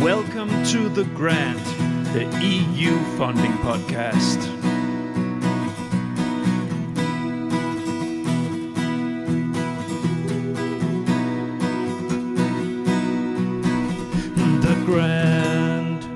Welcome to The Grant, the EU funding podcast. The Grant.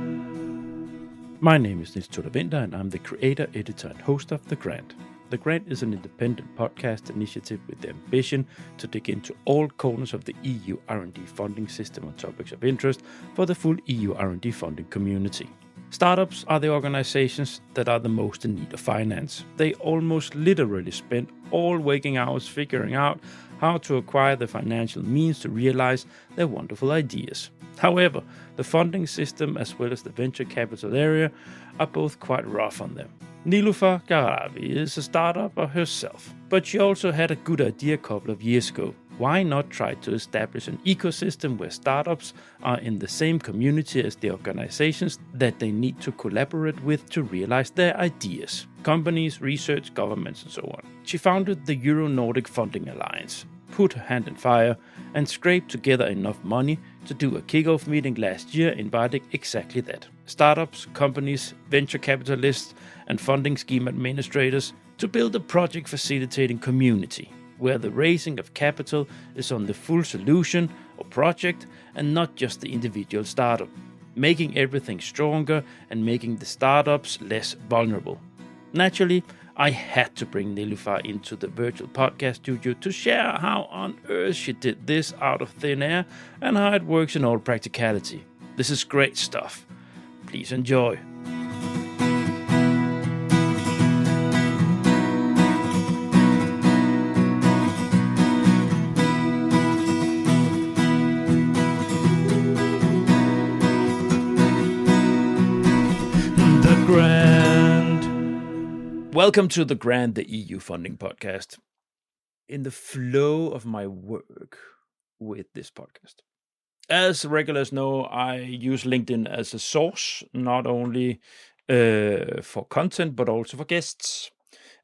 My name is Niloufar Gharavi, and I'm the creator, editor, and host of The Grant. The Grant is an independent podcast initiative with the ambition to dig into all corners of the EU R&D funding system on topics of interest for the full EU R&D funding community. Startups are the organizations that are the most in need of finance. They almost literally spend all waking hours figuring out how to acquire the financial means to realize their wonderful ideas. However, the funding system as well as the venture capital area are both quite rough on them. Niloufar Gharavi is a startupper herself, but she also had a good idea a couple of years ago. Why not try to establish an ecosystem where startups are in the same community as the organizations that they need to collaborate with to realize their ideas? Companies, research, governments, and so on. She founded the Euro Nordic Funding Alliance, put her hand in fire, and scraped together enough money to do a kickoff meeting last year inviting exactly that. Startups, companies, venture capitalists, and funding scheme administrators to build a project facilitating community, where the raising of capital is on the full solution or project and not just the individual startup, making everything stronger and making the startups less vulnerable. Naturally, I had to bring Niloufar into the virtual podcast studio to share how on earth she did this out of thin air and how it works in all practicality. This is great stuff. Please enjoy. The Grant. Welcome to The Grant, the EU funding podcast. In the flow of my work with this podcast, as regulars know, I use LinkedIn as a source, not only for content, but also for guests,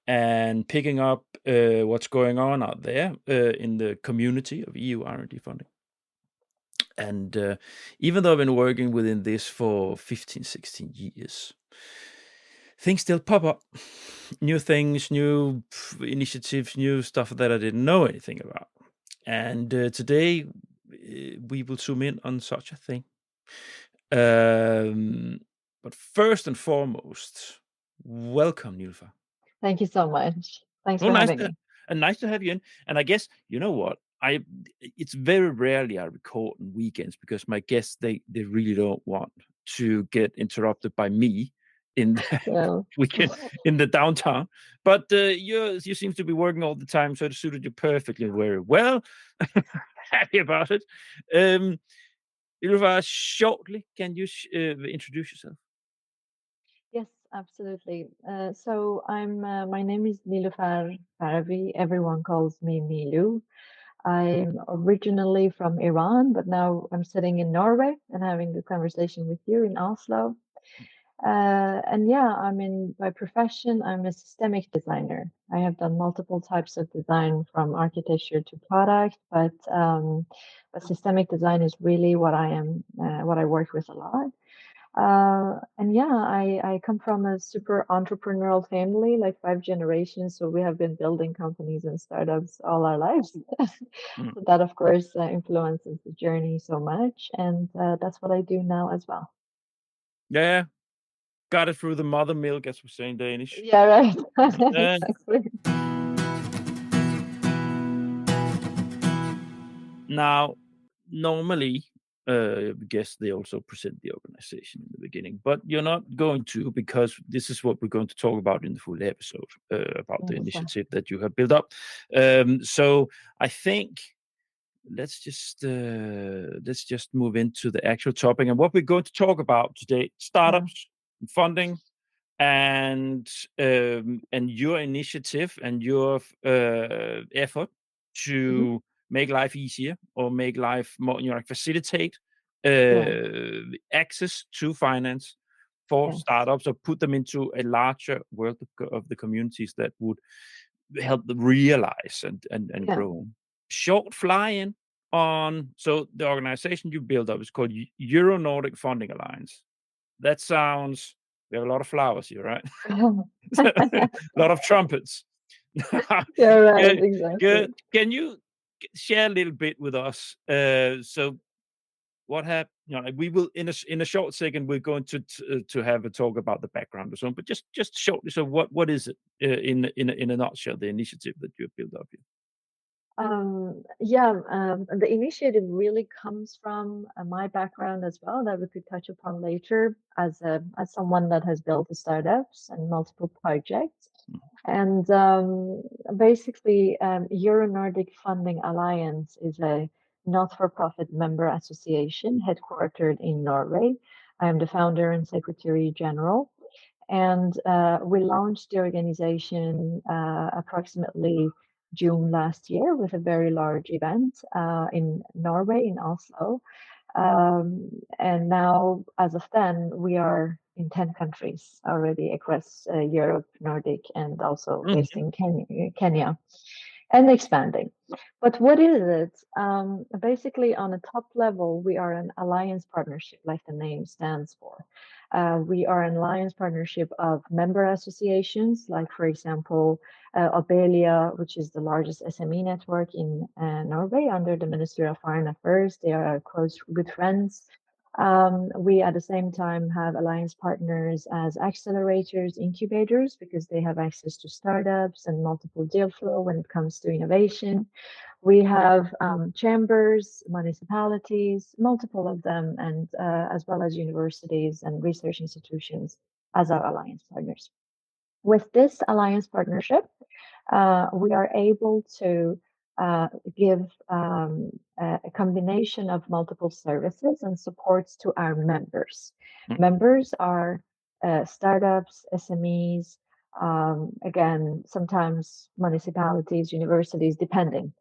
and picking up what's going on out there in the community of EU R&D funding. And even though I've been working within this for 15, 16 years, things still pop up. New things, new initiatives, new stuff that I didn't know anything about. And today we will zoom in on such a thing. But first and foremost, welcome, Niloufar. Thank you so much. Thanks Oh, for nice having to, me. and nice to have you in. And I guess you know what? It's very rarely I record on weekends because my guests they really don't want to get interrupted by me in the So, weekend in the downtown. But you seem to be working all the time, so it suited you perfectly very well. Happy about it. Niloufar, shortly, can you introduce yourself? yes, absolutely. So my name is Niloufar Gharavi. Everyone calls me Nilu. I'm originally from Iran, but now I'm sitting in Norway and having a conversation with you in Oslo. And yeah, by profession, I'm a systemic designer. I have done multiple types of design from architecture to product, but systemic design is really what I work with a lot. And yeah, I come from a super entrepreneurial family, like 5 generations. So we have been building companies and startups all our lives. Mm. So that, of course, influences the journey so much. And that's what I do now as well. Yeah, got it through the mother milk, as we say in Danish. Yeah, right. Uh, Exactly. Now, normally, guess they also present the organization in the beginning, but you're not going to because this is what we're going to talk about in the full episode about the Yes, initiative that you have built up. So I think let's just move into the actual topic and what we're going to talk about today: startups, funding, and your initiative and your effort to make life easier or make life more, facilitate access to finance for Yes. startups or put them into a larger world of the communities that would help them realize and Yeah. grow. Short fly-in on, so the organization you built up is called Euro Nordic Funding Alliance. That sounds, we have a lot of flowers here, right? A lot of trumpets. Yeah, right, Can, exactly. can you share a little bit with us? So what happened? Like we will in a short second we're going to have a talk about the background or so on, but just shortly. So what is it in a nutshell? The initiative that you built up here. The initiative really comes from my background as well, that we could touch upon later, as someone that has built startups and multiple projects. And basically, Euro Nordic Funding Alliance is a not-for-profit member association headquartered in Norway. I am the founder and secretary general. And we launched the organization approximately June last year with a very large event in Norway, in Oslo. And now, as of then, we are in 10 countries already across Europe, Nordic, and also based in Kenya, and expanding. But what is it? Basically, on a top level, we are an alliance partnership, like the name stands for. We are an alliance partnership of member associations, like, for example, Abelia, which is the largest SME network in Norway under the Ministry of Foreign Affairs. They are close, good friends. We at the same time have alliance partners as accelerators, incubators, because they have access to startups and multiple deal flow when it comes to innovation. We have chambers, municipalities, multiple of them, and as well as universities and research institutions as our alliance partners. With this alliance partnership, we are able to give a combination of multiple services and supports to our members. Members are startups, SMEs, again, sometimes municipalities, universities, depending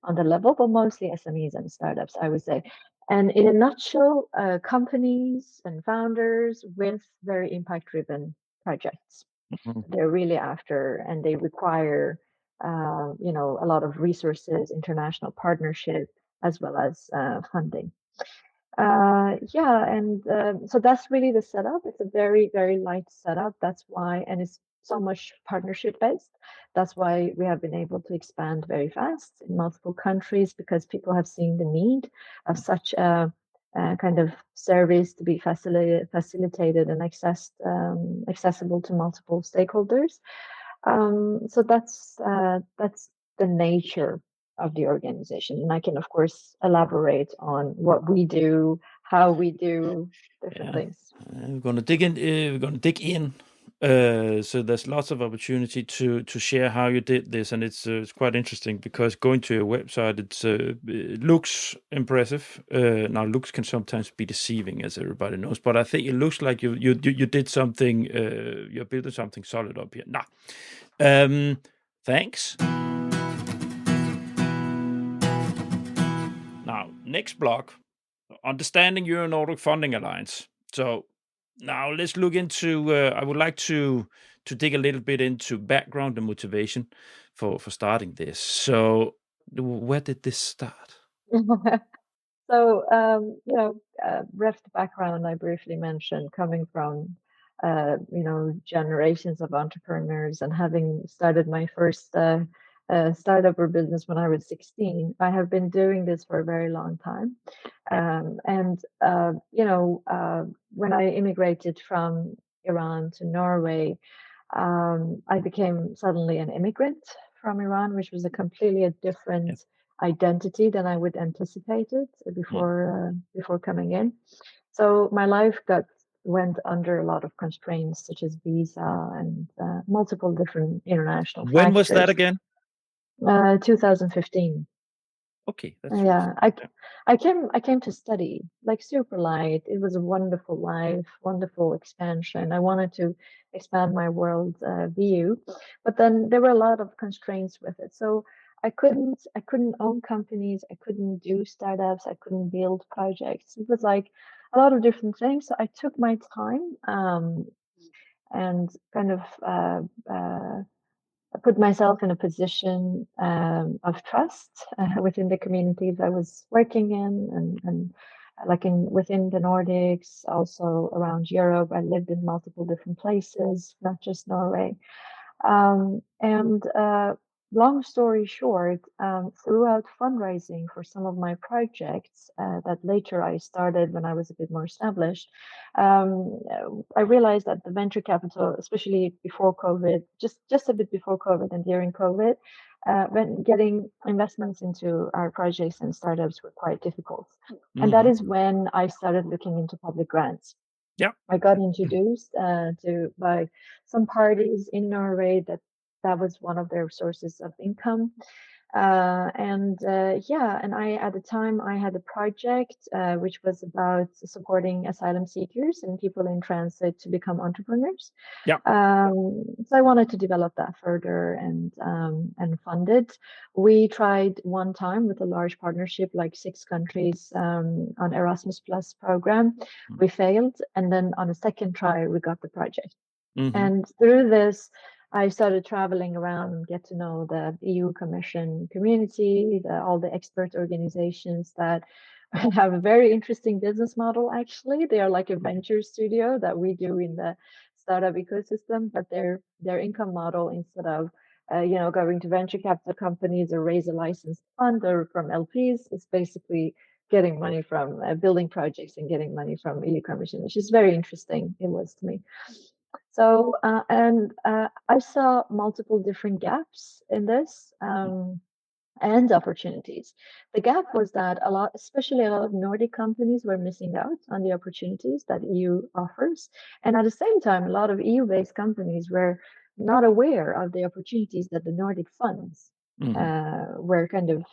on the level, but mostly SMEs and startups, I would say. And in a nutshell, companies and founders with very impact-driven projects. They're really after, and they require, a lot of resources, international partnership, as well as funding. So that's really the setup. It's a very, very light setup. That's why, and it's so much partnership based. That's why we have been able to expand very fast in multiple countries, because people have seen the need of such a kind of service to be facilitated and accessible to multiple stakeholders. So that's the nature of the organization, and I can of course elaborate on what we do, how we do different things. We're gonna dig in. We're gonna dig in. So there's lots of opportunity to share how you did this, and it's quite interesting because going to your website, it looks impressive. Now looks can sometimes be deceiving, as everybody knows, but I think it looks like you did something. You're building something solid up here. Thanks. Now, next block, understanding Euro Nordic Funding Alliance. So now let's look into, I would like to dig a little bit into background and motivation for starting this. So where did this start? So, ref the background I briefly mentioned, coming from, generations of entrepreneurs, and having started my first startup or business when I was 16, I have been doing this for a very long time. When I immigrated from Iran to Norway, I became suddenly an immigrant from Iran, which was a completely different identity than I would anticipated before coming in. So my life went under a lot of constraints, such as visa and multiple different international factors. When was that again? 2015. Okay, that's I came to study, like, super light. It was a wonderful life, wonderful expansion. I wanted to expand my world view, but then there were a lot of constraints with it. So I couldn't own companies. I couldn't do startups. I couldn't build projects. It was like a lot of different things. So I took my time and kind of put myself in a position of trust within the communities I was working in, and like within the Nordics, also around Europe. I lived in multiple different places, not just Norway. And long story short, throughout fundraising for some of my projects that later I started when I was a bit more established, I realized that the venture capital, especially before COVID, just a bit before COVID and during COVID, when getting investments into our projects and startups were quite difficult. And that is when I started looking into public grants. Yeah. I got introduced by some parties in Norway that was one of their sources of income. And I at the time I had a project which was about supporting asylum seekers and people in transit to become entrepreneurs. Yeah. So I wanted to develop that further and fund it. We tried one time with a large partnership, like 6 countries, on Erasmus Plus program. We failed, and then on a second try we got the project. And through this, I started traveling around and get to know the EU Commission community, all the expert organizations that have a very interesting business model. Actually, they are like a venture studio that we do in the startup ecosystem, but their income model, instead of going to venture capital companies or raise a licensed fund or from LPs, is basically getting money from building projects and getting money from EU Commission, which is very interesting. It was to me. So, I saw multiple different gaps in this and opportunities. The gap was that especially a lot of Nordic companies were missing out on the opportunities that EU offers. And at the same time, a lot of EU-based companies were not aware of the opportunities that the Nordic funds were kind of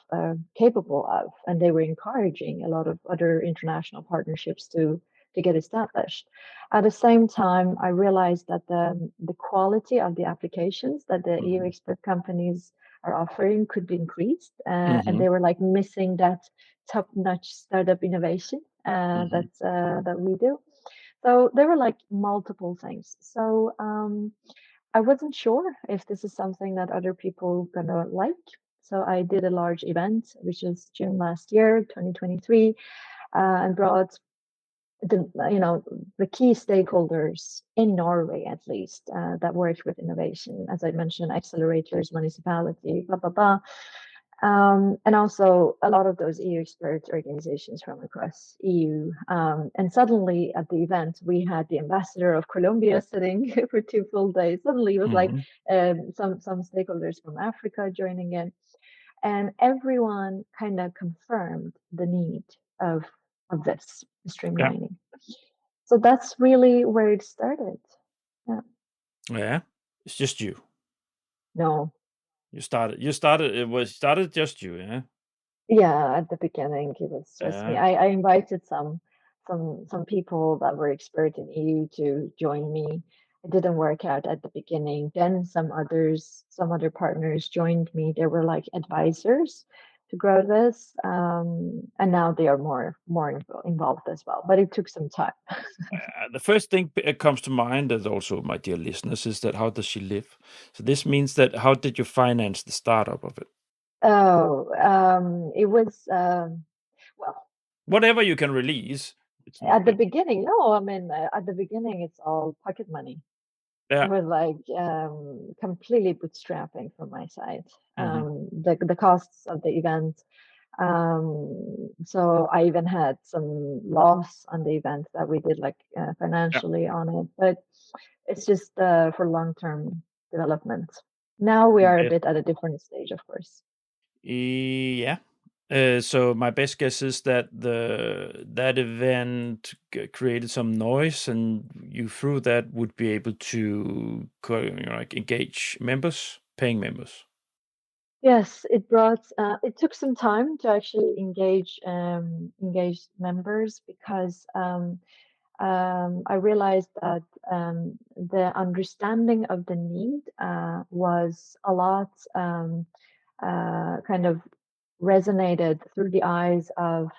capable of. And they were encouraging a lot of other international partnerships to get established. At the same time, I realized that the quality of the applications that the EU expert companies are offering could be increased, and they were like missing that top-notch startup innovation that we do. So there were like multiple things. So I wasn't sure if this is something that other people gonna like. So I did a large event, which was June last year, 2023, and brought the key stakeholders in Norway, at least, that work with innovation, as I mentioned, accelerators, municipality, blah, blah, blah. And also a lot of those EU expert organizations from across EU. And suddenly at the event, we had the ambassador of Colombia sitting for 2 full days. Suddenly it was like some stakeholders from Africa joining in. And everyone kind of confirmed the need of this streamlining. So that's really where it started. Yeah. It's just you. No. It started just you, yeah? Yeah, at the beginning it was just me. I invited some people that were expert in EU to join me. It didn't work out at the beginning. Then some other partners joined me. They were like advisors to grow this, and now they are more involved as well. But it took some time. The first thing comes to mind, as also my dear listeners, is that how does she live? So this means that how did you finance the startup of it? Oh, it was well. Whatever you can release. At the beginning, no. I mean, at the beginning, it's all pocket money. Yeah. It was like completely bootstrapping from my side. The costs of the event. So I even had some loss on the event that we did, like financially on it. But it's just for long-term development. Now we are a bit at a different stage, of course. Yeah. So my best guess is that that event created some noise, and you through that would be able to engage members, paying members. Yes, it brought. It took some time to actually engage members, because I realized that the understanding of the need was a lot kind of resonated through the eyes of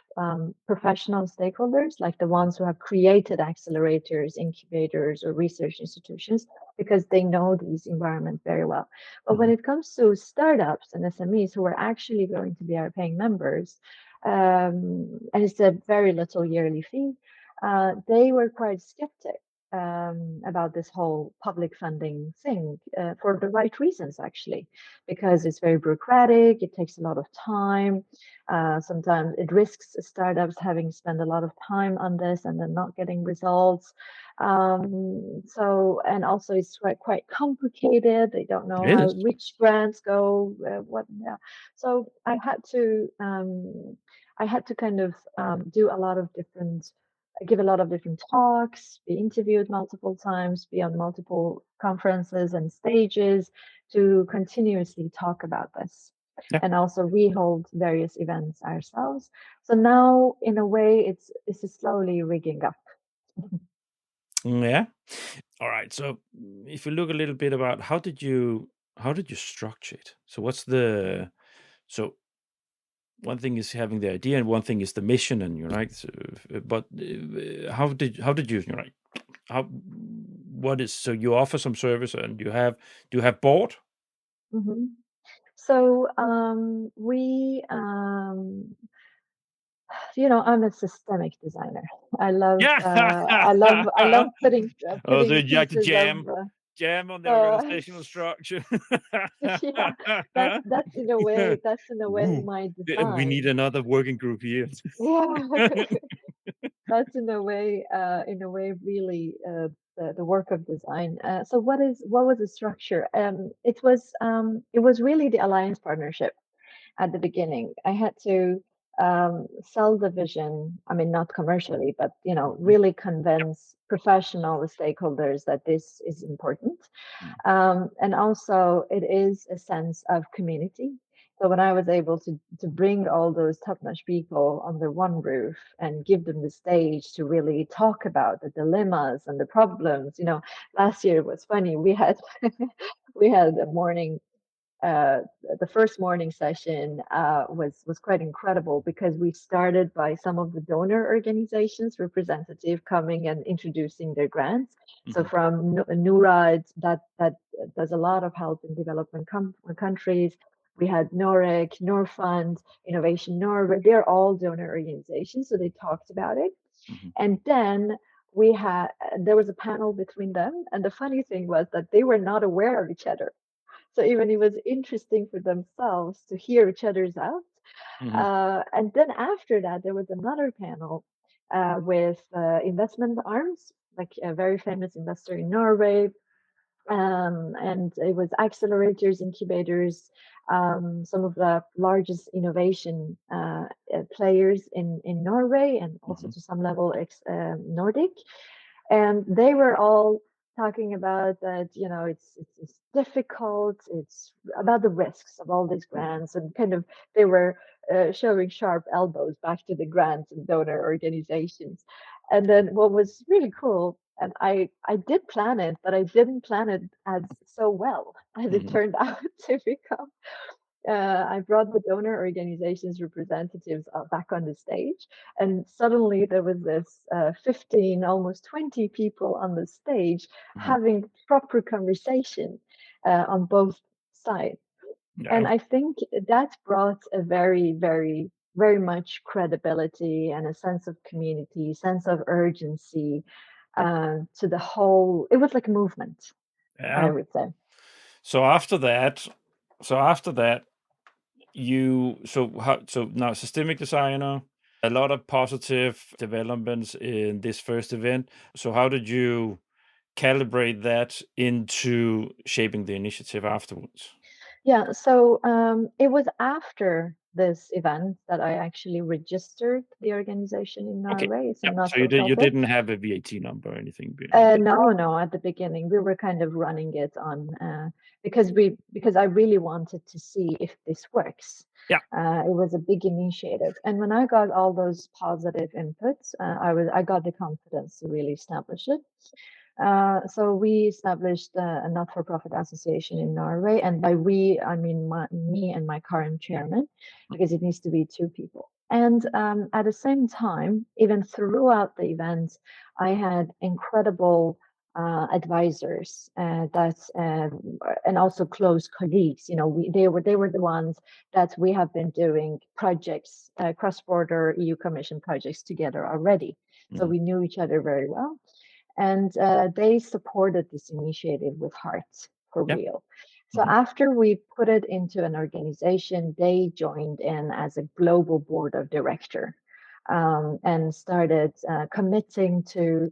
professional stakeholders, like the ones who have created accelerators, incubators, or research institutions. because they know these environments very well. But when it comes to startups and SMEs who are actually going to be our paying members, and it's a very little yearly fee, they were quite skeptic about this whole public funding thing for the right reasons, actually, because it's very bureaucratic, it takes a lot of time. Sometimes it risks startups having spent a lot of time on this and then not getting results. So, and also it's quite complicated. They don't know It how is. which grants go, what. Yeah. So I had to kind of do a lot of different, give a lot of different talks, be interviewed multiple times, be on multiple conferences and stages to continuously talk about this. Yeah. And also we hold various events ourselves. So now, in a way, it's slowly rigging up. Yeah. All right. So if you look a little bit about how did you structure it? So so one thing is having the idea and one thing is the mission, and you're right. So, but how did you, you're right? How what is, so you offer some service and do you have board? Mm-hmm. So we, I'm a systemic designer. I love, Yeah. I love Oh, so putting you like to pieces of. jam on the Uh, organizational structure. yeah, that's in a way, Ooh, my we need design. another working group here. Yeah, that's in a way, really the work of design. So what was the structure? It was really the alliance partnership at the beginning. I had to sell the vision. I mean, not commercially, but really convince professional stakeholders that this is important. And also, it is a sense of community. So when I was able to bring all those top-notch people under one roof and give them the stage to really talk about the dilemmas and the problems, last year was funny. We had we had a morning, uh, the first morning session was quite incredible because we started by some of the donor organizations representative coming and introducing their grants. So from NURAD, that does a lot of help in development countries. We had NOREC, NORFund, Innovation Norway. They're all donor organizations, so they talked about it. And then there was a panel between them, and the funny thing was that they were not aware of each other. So even it was interesting for themselves to hear each other's out. And then after that, there was another panel with investment arms, like a very famous investor in Norway. And it was accelerators, incubators, some of the largest innovation players in Norway and also to some level Nordic. And they were all talking about that, it's difficult, it's about the risks of all these grants, and kind of they were showing sharp elbows back to the grants and donor organizations. And then what was really cool, and I did plan it, but I didn't plan it as so well as it turned out to become. I brought the donor organizations representatives back on the stage, and suddenly there was this 15, almost 20 people on the stage having proper conversation on both sides. Yeah. And I think that brought a very, very, very much credibility and a sense of community, sense of urgency to the whole. It was like a movement, I Yeah. would say. So after that, so now systemic designer, a lot of positive developments in this first event. So how did you calibrate that into shaping the initiative afterwards? Yeah, so it was after this event that I actually registered the organization in Okay. Norway. It's a Yeah. So you not-for-profit. didn't have a VAT number or anything? No, at the beginning we were kind of running it on because I really wanted to see if this works. Yeah. It was a big initiative, and when I got all those positive inputs, I got the confidence to really establish it. So we established a not-for-profit association in Norway, and by we I mean me and my current chairman, because it needs to be two people. And at the same time, even throughout the event, I had incredible advisors and also close colleagues. They were the ones that we have been doing projects, cross-border EU Commission projects together already. So we knew each other very well, and they supported this initiative with heart for real. So after we put it into an organization, they joined in as a global board of director and started committing to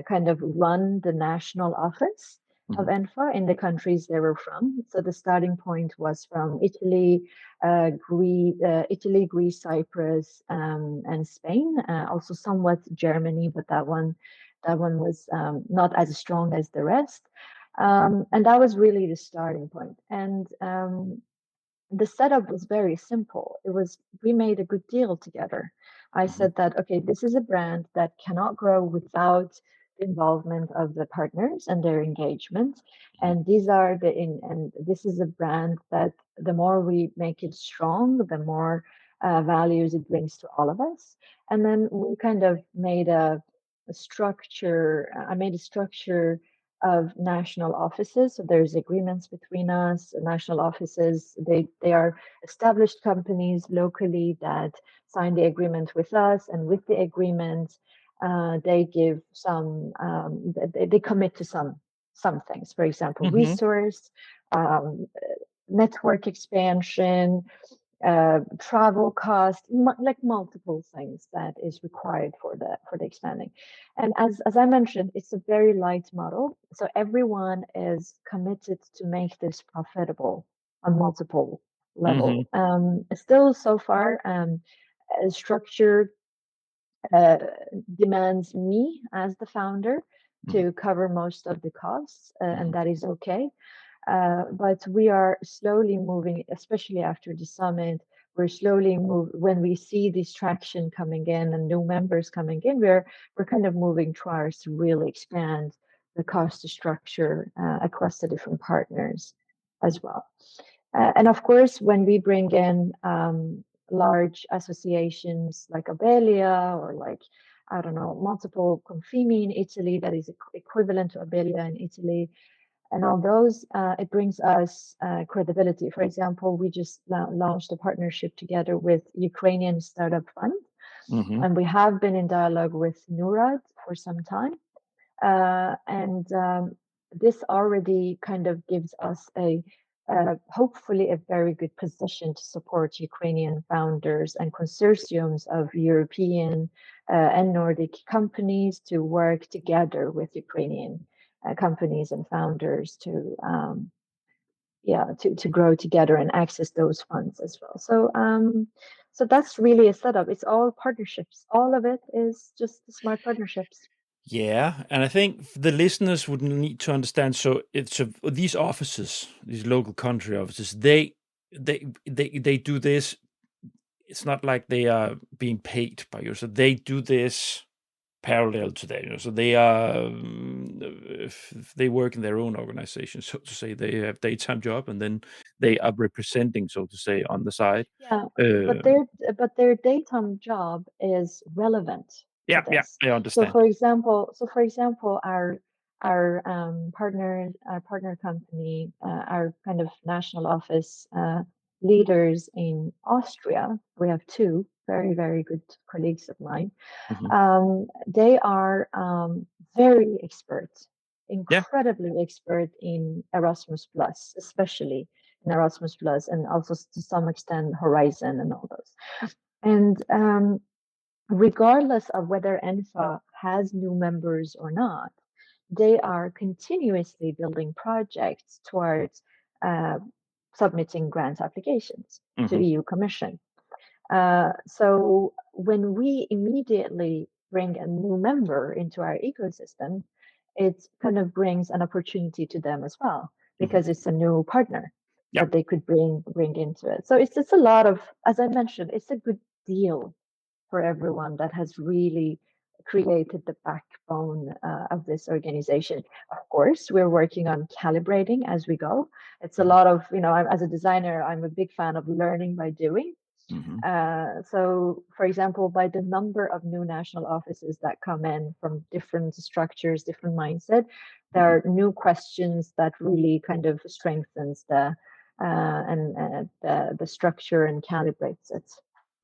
kind of run the national office of ENFA in the countries they were from. So the starting point was from Italy, Greece, Cyprus, and Spain. Also somewhat Germany, but that one was not as strong as the rest. And that was really the starting point. And the setup was very simple. We made a good deal together. I said that, okay, this is a brand that cannot grow without the involvement of the partners and their engagement. And this is a brand that the more we make it strong, the more values it brings to all of us. And then we kind of made a structure. I made a structure of national offices. So there's agreements between us, national offices. They are established companies locally that sign the agreement with us, and with the agreement, they give they commit to some things. For example, resource, network expansion, travel cost, like multiple things that is required for the expanding. And as I mentioned, it's a very light model, so everyone is committed to make this profitable on multiple level. Still, so far, structure demands me as the founder to cover most of the costs, and that is okay. But we are slowly moving, especially after the summit. We're slowly when we see this traction coming in and new members coming in, we're kind of moving towards to really expand the cost structure across the different partners as well. And of course, when we bring in large associations like Abelia or like, I don't know, multiple Confimi in Italy, that is equivalent to Abelia in Italy, and all those, it brings us credibility. For example, we just launched a partnership together with Ukrainian Startup Fund, and we have been in dialogue with Nurad for some time. And this already kind of gives us hopefully a very good position to support Ukrainian founders and consortiums of European and Nordic companies to work together with Ukrainian companies and founders to grow together and access those funds as well. So that's really a setup. It's all partnerships. All of it is just smart partnerships. Yeah, and I think the listeners would need to understand. So it's these offices, these local country offices, they do this. It's not like they are being paid by you. So they do this parallel to that. So they are they work in their own organization, so to say. They have daytime job, and then they are representing, so to say, on the side. Yeah, but their daytime job is relevant to this. I understand. So for example, our partner company, our kind of national office leaders in Austria, we have two very, very good colleagues of mine. They are very expert, incredibly expert in Erasmus Plus, especially in Erasmus Plus, and also to some extent Horizon and all those. And regardless of whether ENFA has new members or not, they are continuously building projects towards submitting grant applications to EU Commission. So when we immediately bring a new member into our ecosystem, it kind of brings an opportunity to them as well, because it's a new partner that they could bring into it. So it's a lot of, as I mentioned, it's a good deal for everyone that has really created the backbone of this organization. Of course, we're working on calibrating as we go. It's a lot of, as a designer, I'm a big fan of learning by doing. Mm-hmm. So, for example, by the number of new national offices that come in from different structures, different mindset, there are new questions that really kind of strengthens the structure and calibrates it.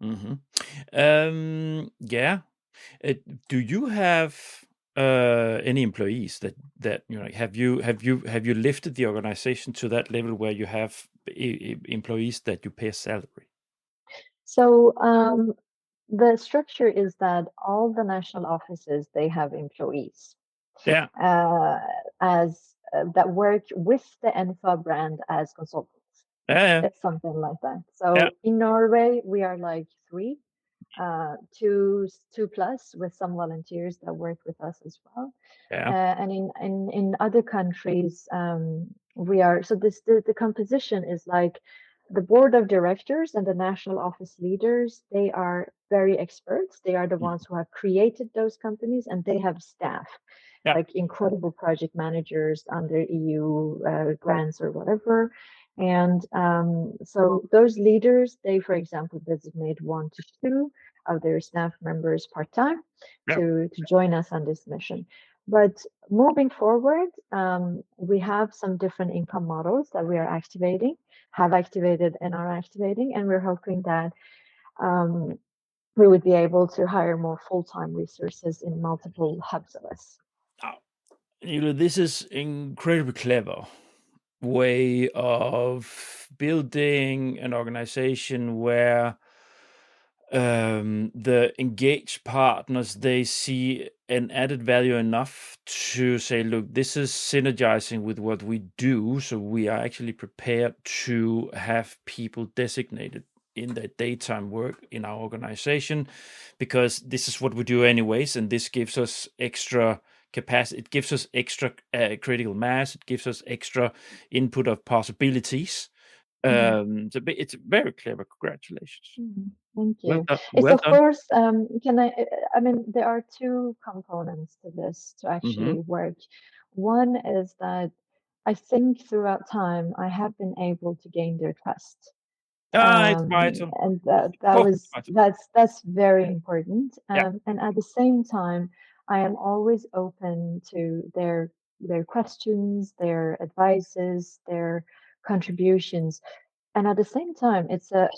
Mm-hmm. Yeah. Do you have any employees that have you lifted the organization to that level where you have employees that you pay a salary? So the structure is that all the national offices, they have employees Yeah. uh, as that work with the ENFA brand as consultants. Yeah. It's something like that. Yeah. So in Norway, we are like three, two plus with some volunteers that work with us as well. Yeah. And in other countries, we are so the composition is like the board of directors and the national office leaders. They are very experts. They are the ones who have created those companies, and they have staff, Yeah. like incredible project managers under EU grants or whatever. And so those leaders, they, for example, designate 1 to 2 of their staff members part-time Yeah. to join us on this mission. But moving forward, we have some different income models that we are activating, have activated and are activating, and we're hoping that we would be able to hire more full-time resources in multiple hubs of us. This is incredibly clever way of building an organization where the engaged partners, they see an added value enough to say, look, this is synergizing with what we do, so we are actually prepared to have people designated in their daytime work in our organization, because this is what we do anyways, and this gives us extra capacity, it gives us extra critical mass, it gives us extra input of possibilities. It's very clever. Congratulations. Thank Well you. done. It's Well of done. course, I mean, there are two components to this to Mm-hmm. actually work. One is that I think throughout time, I have been able to gain their trust. It's vital. And Oh, it's vital. that's very important. Yeah. And at the same time, I am always open to their questions, their advices, their contributions. And at the same time, it's a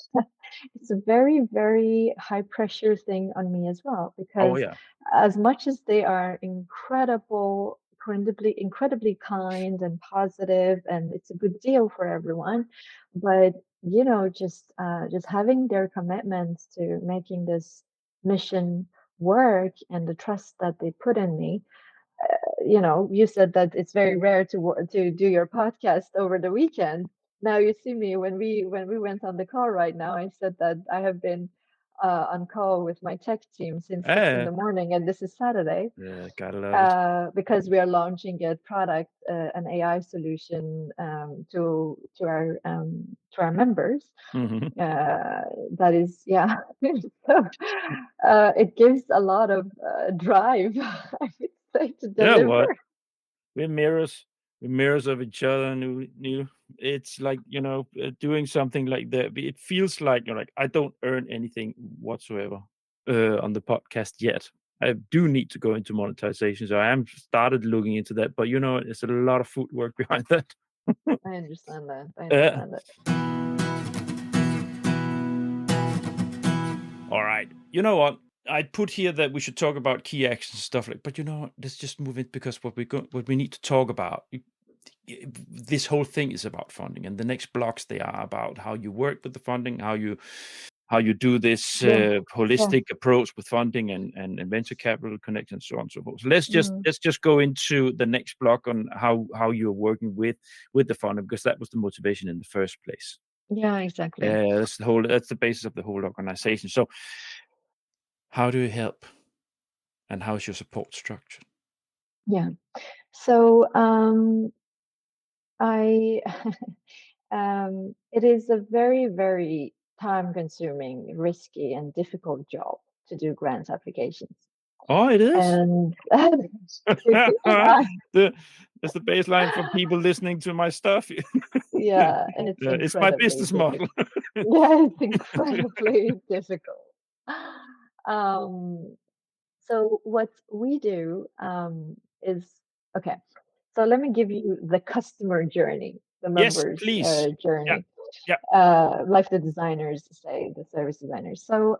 it's a very, very high pressure thing on me as well, Oh, because yeah. as much as they are incredibly kind and positive, and it's a good deal for everyone, but just having their commitment to making this mission work and the trust that they put in me. You said that it's very rare to do your podcast over the weekend. Now you see me when we went on the call right now. I said that I have been on call with my tech team since 6 in Yeah. the morning, and this is Saturday Yeah, gotta love it. because we are launching a product, an AI solution to our members. Mm-hmm. That is, yeah. So, it gives a lot of drive, I would say, to You know what? deliver. We're mirrors. We're mirrors of each other. Neil. It's like, doing something like that. It feels like, I don't earn anything whatsoever on the podcast yet. I do need to go into monetization, so I am started looking into that. But there's a lot of footwork behind that. I understand that. I Uh, understand that. All right. You know what? I put here that we should talk about key actions and stuff like. But let's just move it, because what we need to talk about. This whole thing is about funding, and the next blocks, they are about how you work with the funding, how you do this Yeah. holistic approach with funding and venture capital connect, and so on and so forth. So let's Mm. just go into the next block on how you're working with the funding, because that was the motivation in the first place. Yeah, exactly. That's the basis of the whole organization. So how do you help, and how is your support structured? Yeah. So I it is a very, very time-consuming, risky, and difficult job to do grant applications. Oh, it is. And I, That's the baseline for people listening to my stuff. Yeah, and it's It's my incredibly business model. difficult. Yeah, it's incredibly difficult. Um, so what we do is okay. So let me give you the customer journey, the Yes, members please. Yeah, journey, yeah. like the designers say, the service designers. So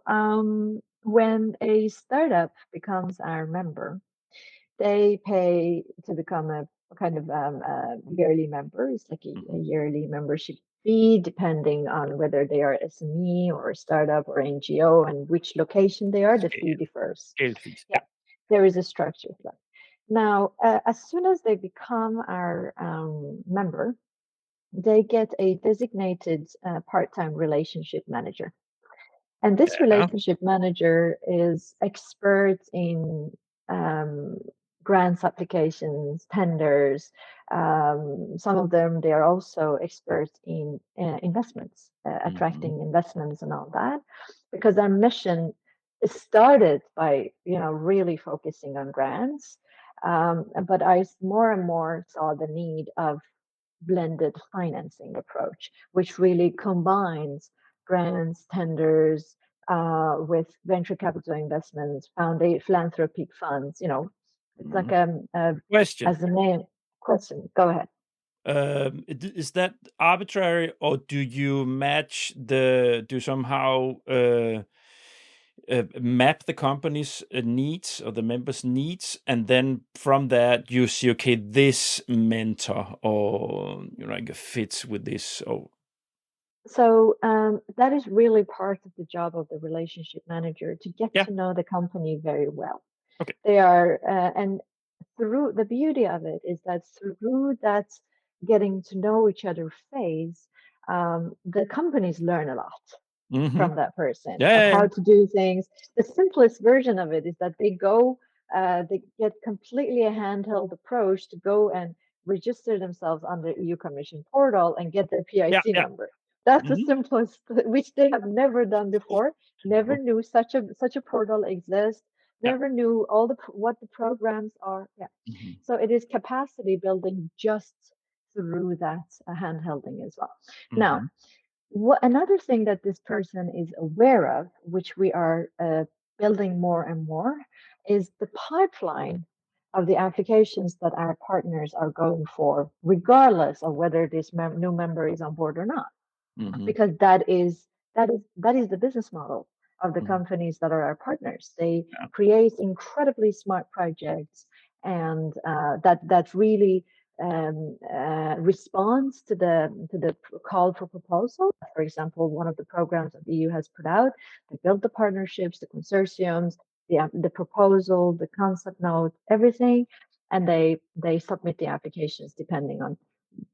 when a startup becomes our member, they pay to become a kind of a yearly member. It's like a yearly membership fee, depending on whether they are SME or a startup or NGO and which location they are. The fee differs. Scale fees. Yeah, there is a structure to that. Now, as soon as they become our member, they get a designated part-time relationship manager. And this Yeah. relationship manager is expert in um, grants applications, tenders. Some of them, they are also experts in investments, attracting investments and all that, because our mission is started by, really focusing on grants. But I more and more saw the need of blended financing approach, which really combines grants, tenders, with venture capital investments, philanthropic funds. It's like Question. as the name question. Go ahead. Is that arbitrary, or do you somehow map the company's needs or the members' needs, and then from that you see, okay, this mentor or like fits with this? Or So that is really part of the job of the relationship manager, to get yeah, to know the company very well. okay. They are, and through the beauty of it is that through that getting to know each other phase, the companies learn a lot from that person Yeah, of yeah, how yeah. to do things. The simplest version of it is that they get completely a handheld approach to go and register themselves on the EU Commission portal and get their Yeah, PIC yeah. number. That's the simplest, which they have never done before. Never knew such a portal exists. Yeah. Never knew what the programs are. Yeah. So it is capacity building just through that handholding as well. Now, another thing that this person is aware of, which we are building more and more, is the pipeline of the applications that our partners are going for, regardless of whether this new member is on board or not, because that is the business model of the companies that are our partners. They create incredibly smart projects, and that really responds to the call for proposal. For example, one of the programs that the EU has put out, they build the partnerships, the consortiums, the proposal, the concept note, everything, and they submit the applications depending on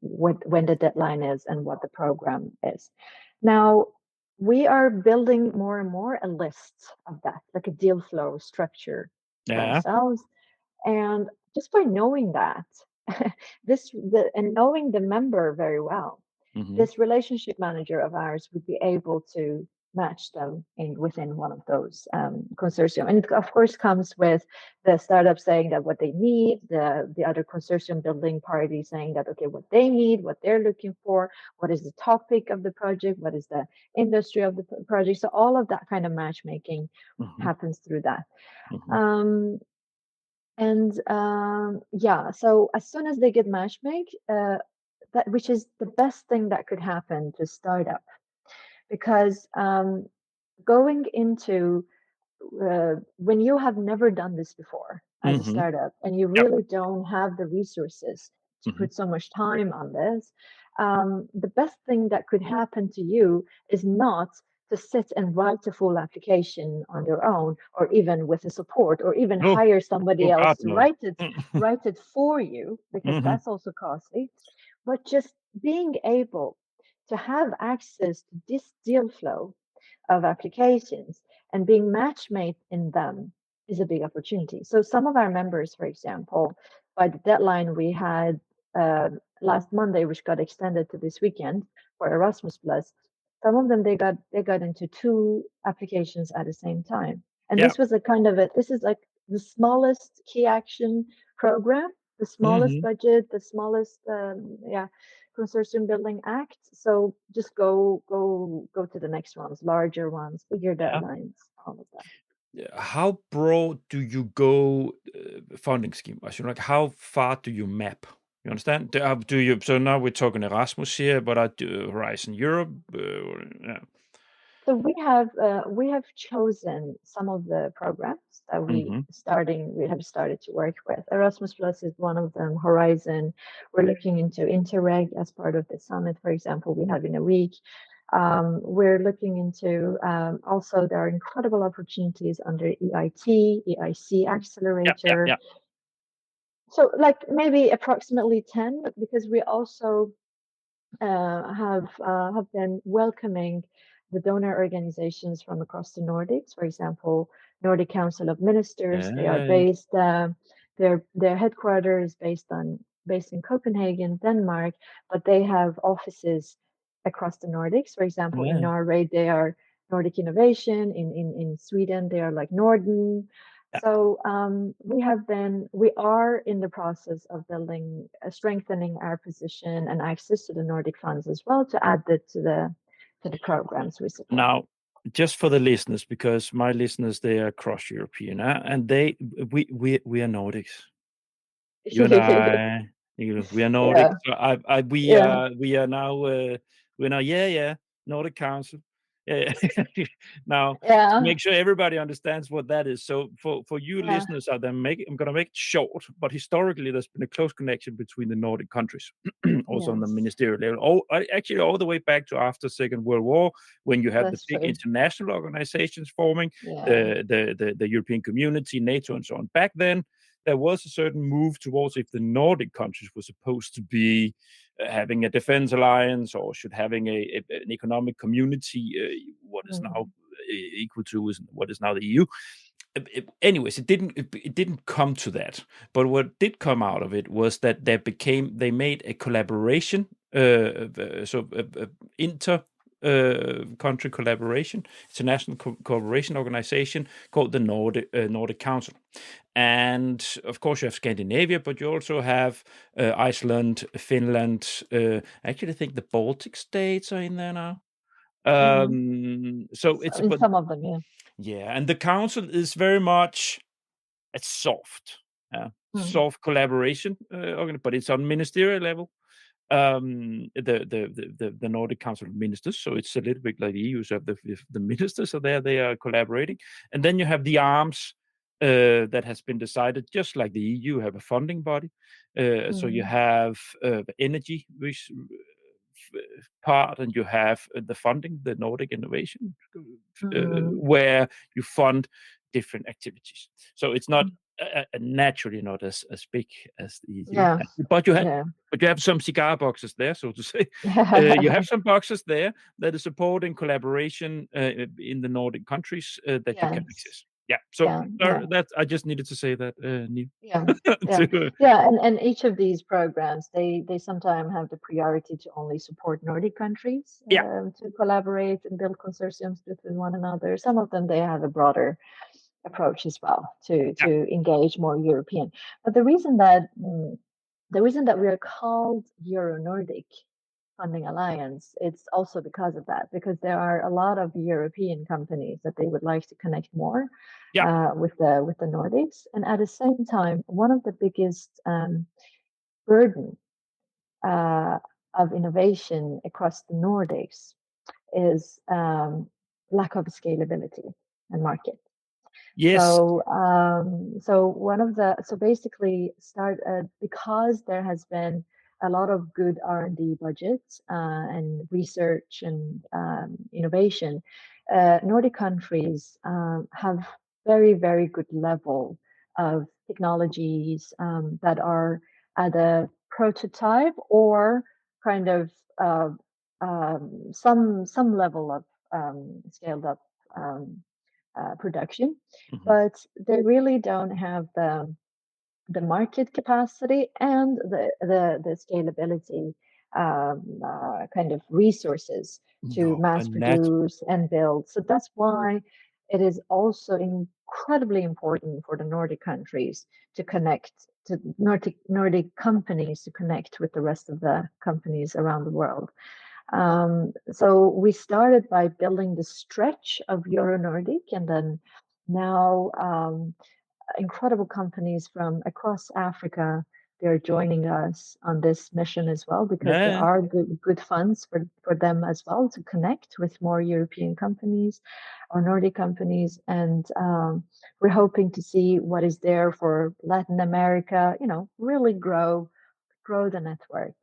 when the deadline is and what the program is. Now, we are building more and more a list of that, like a deal flow structure for Yeah. ourselves. And just by knowing that, and knowing the member very well, this relationship manager of ours would be able to match them within one of those consortium. And it, of course, comes with the startup saying that what they need, the other consortium building party saying that, okay, what they need, what they're looking for, what is the topic of the project, what is the industry of the project. So all of that kind of matchmaking happens through that. So as soon as they get matchmake, which is the best thing that could happen to startup, because going into when you have never done this before as a startup and you really don't have the resources to put so much time on this, the best thing that could happen to you is not to sit and write a full application on your own, or even with a support, or even No. hire somebody Oh else God, to no. write it for you, because that's also costly. But just being able to have access to this deal flow of applications and being match-made in them is a big opportunity. So some of our members, for example, by the deadline we had last Monday, which got extended to this weekend for Erasmus Plus, some of them they got into 2 applications at the same time. And this was this is like the smallest key action program, the smallest budget, the smallest Consortium Building Act. So just go to the next ones, larger ones, bigger deadlines, all of that. How broad do you go funding scheme? I should like how far do you map? You understand? Do you? So now we're talking Erasmus here, but I do Horizon Europe. Yeah. So we have chosen some of the programs that we have started to work with. Erasmus Plus is one of them. Horizon, we're looking into Interreg as part of the summit, for example, we have in a week. We're looking into also there are incredible opportunities under EIC Accelerator. Yeah. So like maybe approximately 10, because we also have been welcoming the donor organizations from across the Nordics. For example, Nordic Council of Ministers. They are based. Their headquarters is based in Copenhagen, Denmark, but they have offices across the Nordics. For example, in Norway, they are Nordic Innovation. In Sweden, they are like Norden. Yeah. So we are in the process of strengthening our position and access to the Nordic funds as well, to add it to the programs we support. Now, just for the listeners, because my listeners, they are cross European, and we are Nordics. You and I, we are Nordic. So we are now we're now Nordic Council. Yeah. Now, to make sure everybody understands what that is. So for you listeners out there, I'm going to make it short, but historically there's been a close connection between the Nordic countries, also on the ministerial level. Actually all the way back to after Second World War, when you had the big international organizations forming, the European Community, NATO, and so on. Back then, there was a certain move towards if the Nordic countries were supposed to be having a defense alliance or should having an economic community, what is now equal to what is now the EU. Anyways, it didn't come to that. But what did come out of it was that they made a collaboration, country collaboration, international cooperation organization called the Nordic Council. And of course, you have Scandinavia, but you also have Iceland, Finland. Actually, I think the Baltic states are in there now. So it's in some of them, yeah. Yeah, and the council is very much soft collaboration, but it's on ministerial level. The Nordic Council of Ministers, so it's a little bit like the EU. So the ministers are there; they are collaborating, and then you have the arms that has been decided, just like the EU have a funding body. So you have the energy part, and you have the funding, the Nordic Innovation, where you fund different activities. So it's not naturally not as big as the EU. But you have some cigar boxes there, so to say. You have some boxes there that is supporting collaboration in the Nordic countries that you can access. Yeah. So that I just needed to say that. And each of these programs, they sometimes have the priority to only support Nordic countries to collaborate and build consortiums between one another. Some of them, they have a broader approach as well to engage more European. But the reason that we are called Euro Nordic Funding Alliance, it's also because of that, because there are a lot of European companies that they would like to connect more with the Nordics. And at the same time, one of the biggest burden of innovation across the Nordics is lack of scalability and market. Yes. So basically because there has been a lot of good R&D budgets and research and innovation, Nordic countries have very, very good level of technologies that are at a prototype or kind of some level of scaled up production, but they really don't have the market capacity and the scalability kind of resources to mass produce and build. So that's why it is also incredibly important for the Nordic countries to connect Nordic companies to connect with the rest of the companies around the world. So we started by building the stretch of Euro Nordic, and then now incredible companies from across Africa, they're joining us on this mission as well, because there Yeah. are good funds for them as well to connect with more European companies or Nordic companies. And we're hoping to see what is there for Latin America, really grow the network.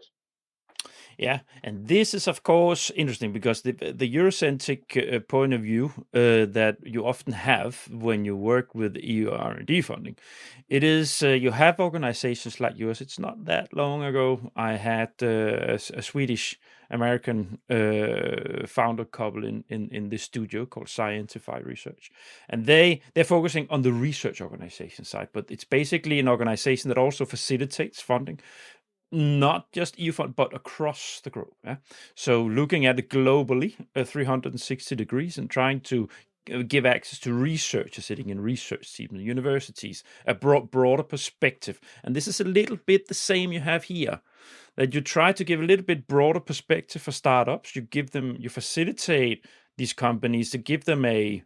Yeah, and this is of course interesting because the Eurocentric point of view that you often have when you work with EU R&D funding, it is you have organizations like yours. It's not that long ago I had a Swedish American founder couple in this studio called Scientify Research, and they're focusing on the research organization side, but it's basically an organization that also facilitates funding, not just EU fund, but across the globe. Yeah? So looking at it globally, 360 degrees, and trying to give access to researchers sitting in research teams and universities, a broader perspective. And this is a little bit the same you have here, that you try to give a little bit broader perspective for startups. You facilitate these companies to give them a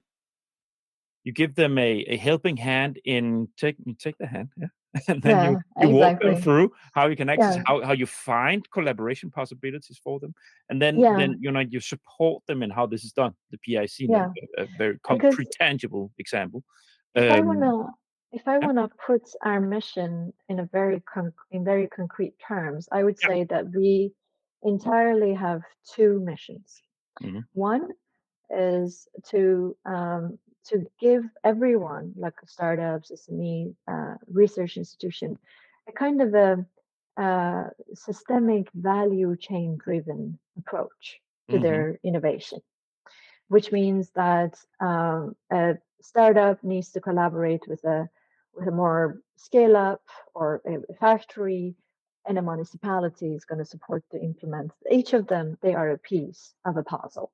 helping hand in take the hand, yeah. And then Yeah, you walk them exactly. through how you can access, Yeah, how you find collaboration possibilities for them, and then yeah, you support them in how this is done. The PIC, yeah. a very Because concrete, tangible example. if I Um, wanna if I yeah, wanna put our mission in a very concrete terms, I would yeah, say that we entirely have two missions. mhm, One is to give everyone, like startups, SME, research institution, a kind of a systemic value chain driven approach to mhm, their innovation, which means that a startup needs to collaborate with a more scale up or a factory, and a municipality is going to support to implement. Each of them, they are a piece of a puzzle.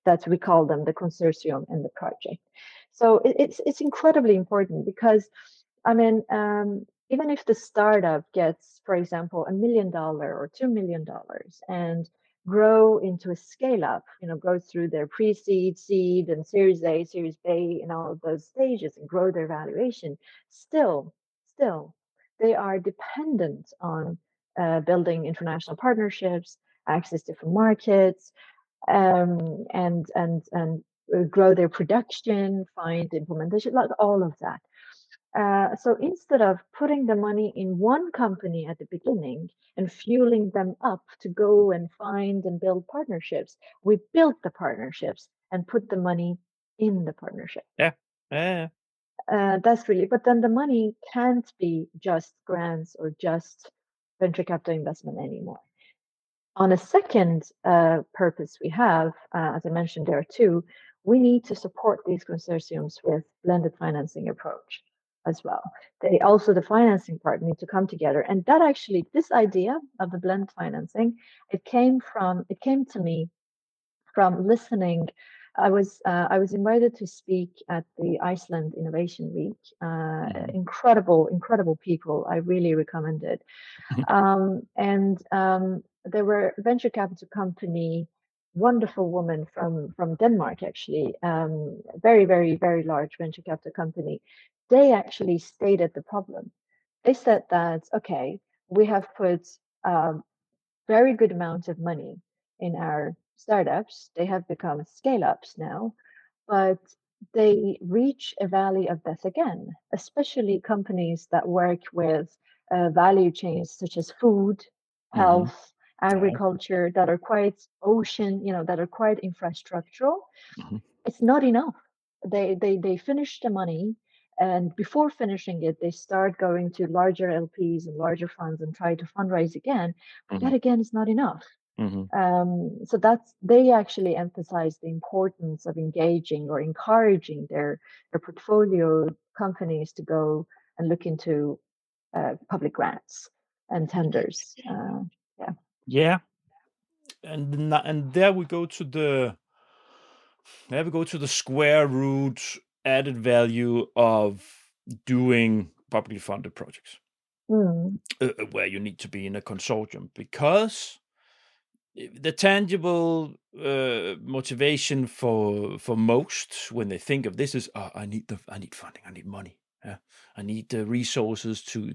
That we call them the consortium and the project. So it's incredibly important, because I mean, even if the startup gets, for example, $1 million or $2 million and grow into a scale up, go through their pre-seed, seed, and Series A, Series B, and all of those stages, and grow their valuation, still, they are dependent on building international partnerships, access to different markets, and grow their production, find implementation, like all of that. So instead of putting the money in one company at the beginning and fueling them up to go and find and build partnerships, we built the partnerships and put the money in the partnership. yeah, yeah, That's really, but then the money can't be just grants or just venture capital investment anymore. On a second purpose we have, as I mentioned, there are two, we need to support these consortiums with blended financing approach as well. They also, the financing part, need to come together. And that actually, this idea of the blended financing, it came to me from listening. I was invited to speak at the Iceland Innovation Week. mhm, Incredible people. I really recommend it. And there were venture capital company, wonderful woman from Denmark, actually, very large venture capital company. They actually stated the problem. They said that, okay, we have put very good amount of money in our startups. They have become scale ups now, but they reach a valley of death again, especially companies that work with value chains such as food, mhm, health, yeah, agriculture, that are quite ocean, that are quite infrastructural. mhm, It's not enough. They finish the money, and before finishing it, they start going to larger LPs and larger funds and try to fundraise again. But mhm, that again is not enough. mhm. So they actually emphasize the importance of engaging or encouraging their portfolio companies to go and look into public grants and tenders. Yeah. Yeah, and there we go to the square root added value of doing publicly funded projects. where you need to be in a consortium, because the tangible motivation for most when they think of this is, I need funding, I need money, I need the resources to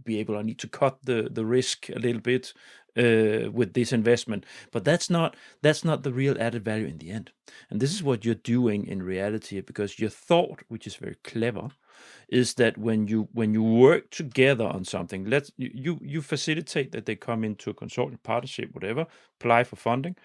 be able. I need to cut the risk a little bit with this investment. But that's not the real added value in the end. And this is what you're doing in reality, because your thought, which is very clever, is that when you work together on something, you facilitate that they come into a consortium, partnership, whatever, apply for funding.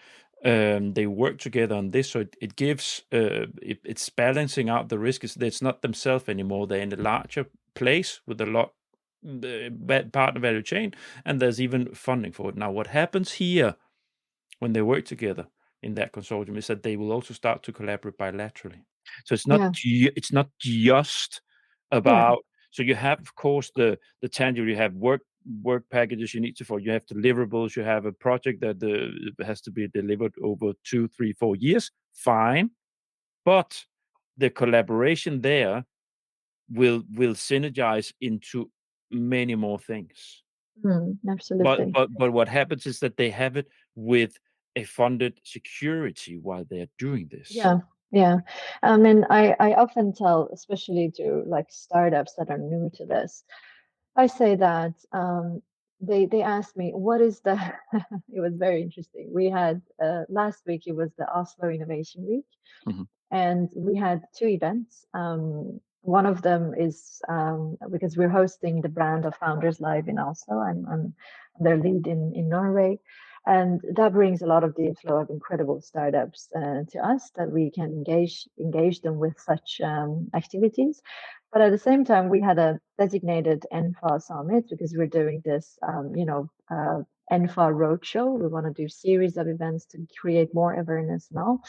They work together on this, so it gives it's balancing out the risk. It's not themselves anymore. They're in a larger place with a lot part of the value chain, and there's even funding for it. Now, what happens here when they work together in that consortium is that they will also start to collaborate bilaterally. So it's not it's not just about. So you have, of course, the tangible. You have work packages you need to follow. You have deliverables. You have a project that has to be delivered over 2, 3, 4 years. Fine, but the collaboration there will synergize into many more things. Absolutely. But what happens is that they have it with a funded security while they're doing this. Yeah. I mean, I often tell, especially to like startups that are new to this, I say that they asked me, what is the, it was very interesting. We had last week, it was the Oslo Innovation Week, and we had 2 events. One of them is because we're hosting the Brand of Founders Live in Oslo. I'm their lead in Norway. And that brings a lot of deal flow of incredible startups to us, that we can engage them with such activities. But at the same time, we had a designated ENFA summit, because we're doing this, ENFA roadshow. We want to do series of events to create more awareness now.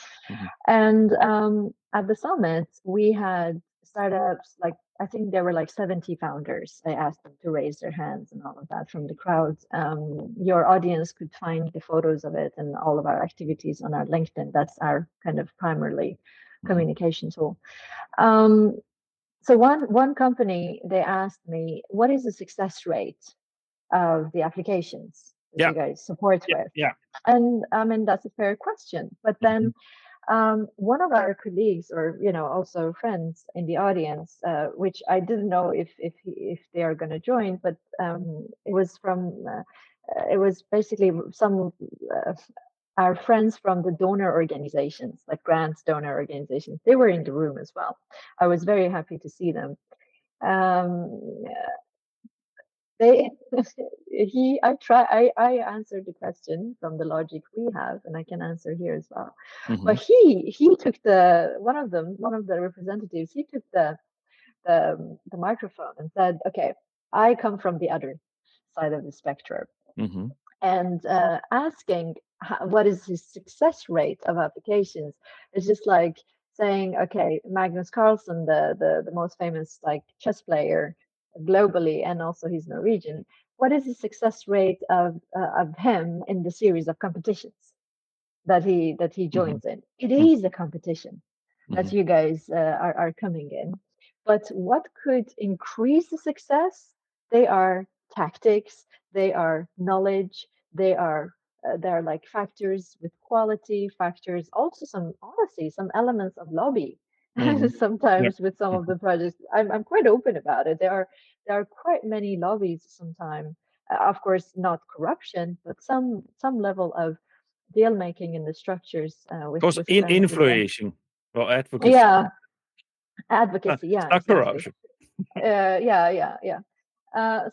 And at the summit, we had startups, like, I think there were like 70 founders. I asked them to raise their hands and all of that from the crowd. Your audience could find the photos of it and all of our activities on our LinkedIn. That's our kind of primarily communication tool. So one company, they asked me, what is the success rate of the applications that you guys support with? And I mean, that's a fair question. But then one of our colleagues, or also friends in the audience, which I didn't know if they are going to join, but it was basically some our friends from the donor organizations, like grants donor organizations. They were in the room as well. I was very happy to see them. I answered the question from the logic we have, and I can answer here as well. But he took one of the representatives, he took the microphone and said, okay, I come from the other side of the spectrum. And asking what is his success rate of applications is just like saying, okay, Magnus Carlsen, the most famous like chess player globally, and also he's Norwegian, what is the success rate of him in the series of competitions that he joins in? It is a competition that you guys are coming in. But what could increase the success? They are tactics, they are knowledge, they're like factors with quality, factors, also some elements of lobby. Sometimes with some of the projects, I'm quite open about it. There are quite many lobbies sometimes. Of course, not corruption, but some level of deal making in the structures. With influencing or advocacy. Advocacy. Yeah, not exactly. Corruption.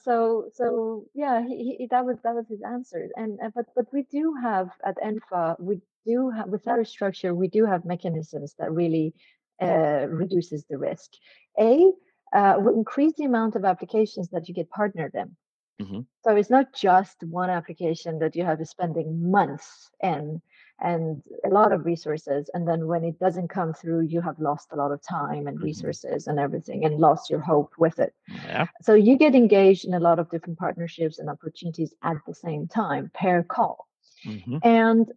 So yeah, he that was his answer. And but we do have at ENFA, with our structure, we do have mechanisms that really reduces the risk. We increase the amount of applications that you get partnered in. So it's not just one application that you have to spending months in and a lot of resources, and then when it doesn't come through, you have lost a lot of time and resources and everything, and lost your hope with it. So you get engaged in a lot of different partnerships and opportunities at the same time per call. And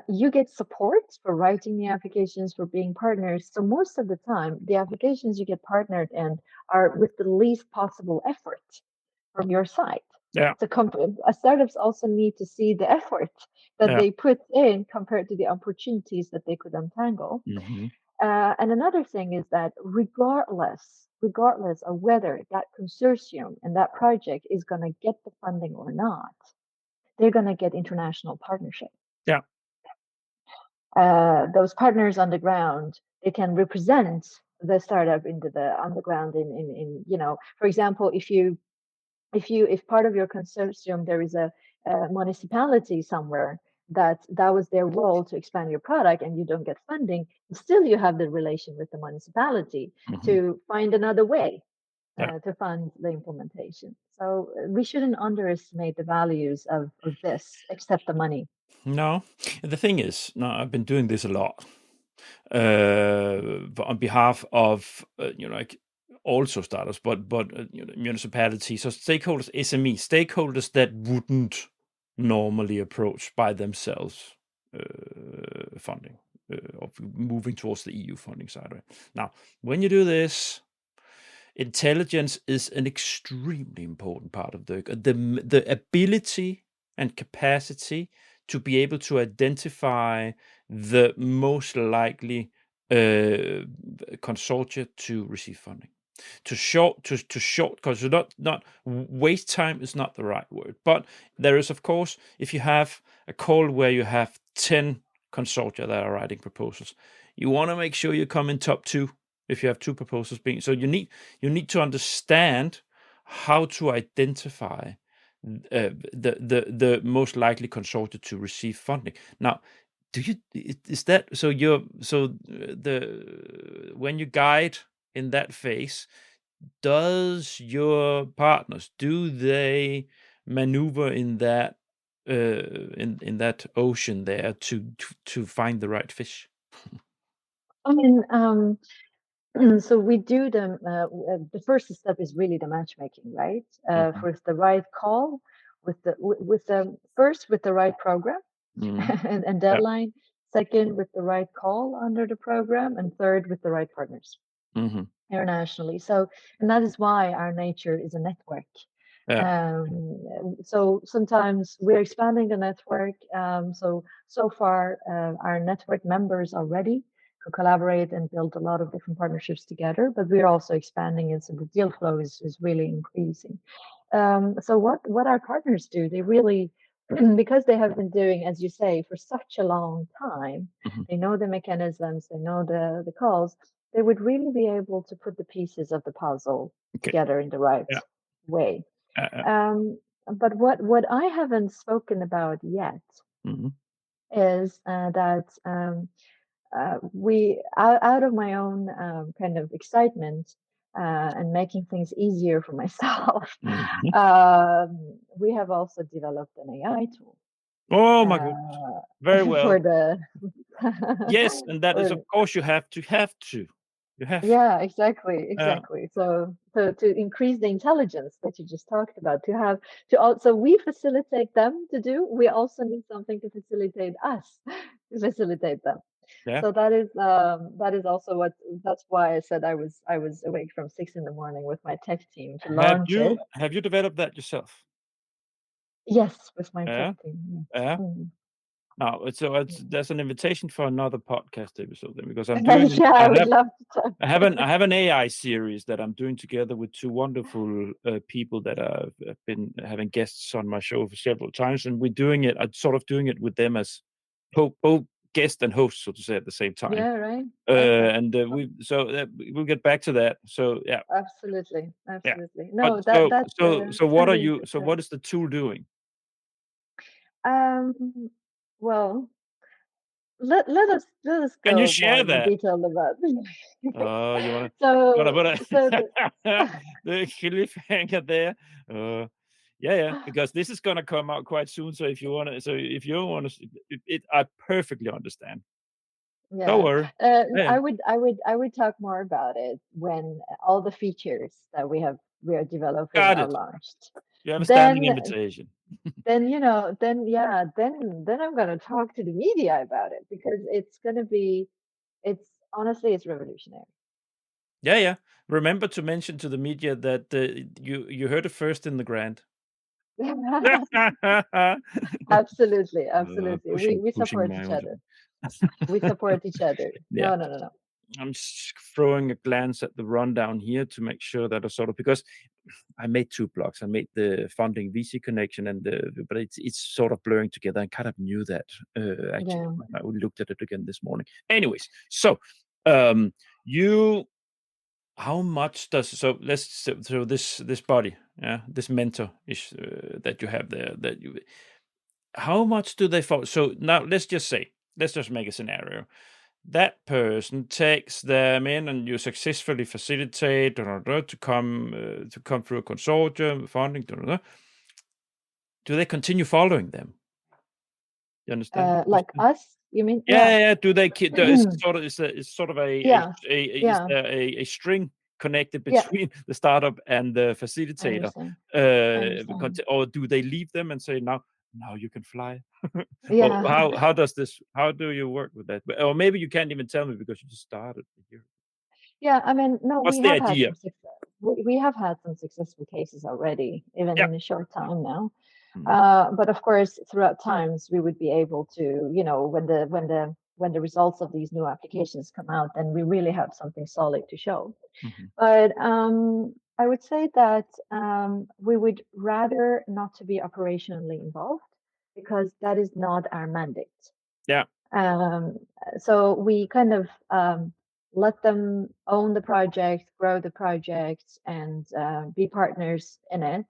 you get support for writing the applications, for being partners. So most of the time, the applications you get partnered in are with the least possible effort. from your side. Yeah. So startups also need to see the effort that Yeah. they put in compared to the opportunities that they could untangle. Mm-hmm. And another thing is that regardless of whether that consortium and that project is going to get the funding or not, they're going to get international partnership. Yeah. Those partners on the ground, they can represent the startup on the ground in for example, if part of your consortium there is a municipality somewhere that was their role to expand your product and you don't get funding, still you have the relation with the municipality Mm-hmm. to find another way Yeah. to fund the implementation. So we shouldn't underestimate the values of this, except the money. No, the thing is, no, I've been doing this a lot on behalf of like also startups, but municipalities, so stakeholders, SME stakeholders that wouldn't normally approach by themselves funding of moving towards the EU funding side. Right now, when you do this, intelligence is an extremely important part of the ability and capacity to be able to identify the most likely consortia to receive funding. To short, because not waste time is not the right word, but there is, of course, if you have a call where you have 10 consortia that are writing proposals, you want to make sure you come in top 2 if you have 2 proposals being. So you need to understand how to identify the most likely consortia to receive funding. Now, is that so? When you guide in that phase, does your partners, do they maneuver in that in that ocean there to find the right fish? I mean, so we do them. The first step is really the matchmaking, right? Mhm. With the right call, with the first with the right program Mhm. and Yeah. deadline. Second, with the right call under the program, and third, with the right partners Mhm. internationally. So, and that is why our nature is a network. Yeah. So sometimes we're expanding the network. So far, our network members are ready to collaborate and build a lot of different partnerships together. But we're also expanding it, so the deal flow is really increasing. So what our partners do, they really because they have been doing, as you say, for such a long time, Mhm. they know the mechanisms, they know the calls. They would really be able to put the pieces of the puzzle Okay. together in the right Yeah. way. Yeah. But what I haven't spoken about yet Mhm. is that we out of my own kind of excitement and making things easier for myself, Mhm. we have also developed an AI tool Oh my goodness. Very well. for the Yes, and that is, for of course, you have to. You have. yeah, exactly, Yeah. exactly. So to increase the intelligence that you just talked about, to also we facilitate them to do, we also need something to facilitate us to facilitate them. Yeah. So that is also that's why I said I was awake from 6 in the morning with my tech team to launch it. Have you developed that yourself? Yes, with my tech Yeah. team. Yes. Yeah. Mm. No, Yeah. there's an invitation for another podcast episode then, because I'm doing Yeah, I would love to talk. I have an AI series that I'm doing together with 2 wonderful people that have been having guests on my show for several times, and I'm sort of doing it with them as both guest and host, so to say, at the same time. Yeah, right. Okay. And we'll get back to that. So yeah, Absolutely. yeah. Absolutely. But No, that what can are be you? So great. what is the tool doing? Well, let us Can you go more share in that? detail about You wanna so put a so the the cliffhanger there? Yeah, because this is gonna come out quite soon. So if you wanna, I perfectly understand. Don't yeah, worry. Yeah, I would talk more about it when all the features that we are developing got are it. launched. You have a standing Then invitation. then I'm gonna talk to the media about it because it's gonna be it's honestly it's revolutionary. Yeah. Remember to mention to the media that you heard it first in the grant. Absolutely, absolutely. We Pushing support my each own. other. We support each other. Yeah. No. I'm just throwing a glance at the rundown here to make sure that I sort of, because I made two blogs. I made the funding VC connection but it's sort of blurring together. I kind of knew that actually Yeah. when I looked at it again this morning. Anyways, so um, you, how much does so this body, this mentor is that you have there, that you, how much do they follow? So now let's just make a scenario. That person takes them in, and you successfully facilitate to come through a consortium funding. Do they continue following them? You understand the Like question? us, you mean? Yeah. Yeah. Do they keep? It's sort of Yeah. is Yeah. there a string connected Yeah. between the startup and the I facilitator, understand. I understand. or do they leave them and say now you can fly? Or Yeah. how does this? How do you work with that? Or maybe you can't even tell me because you just started here. Yeah, I mean, no, What's we the have had idea? some success. We have had some successful cases already, even Yeah. in a short time now. Mm, But of course, throughout times, we would be able to, when the results of these new applications come out, then we really have something solid to show. mhm. But I would say that we would rather not to be operationally involved because that is not our mandate. Yeah. Um, so we kind of let them own the project, grow the project, and be partners in it.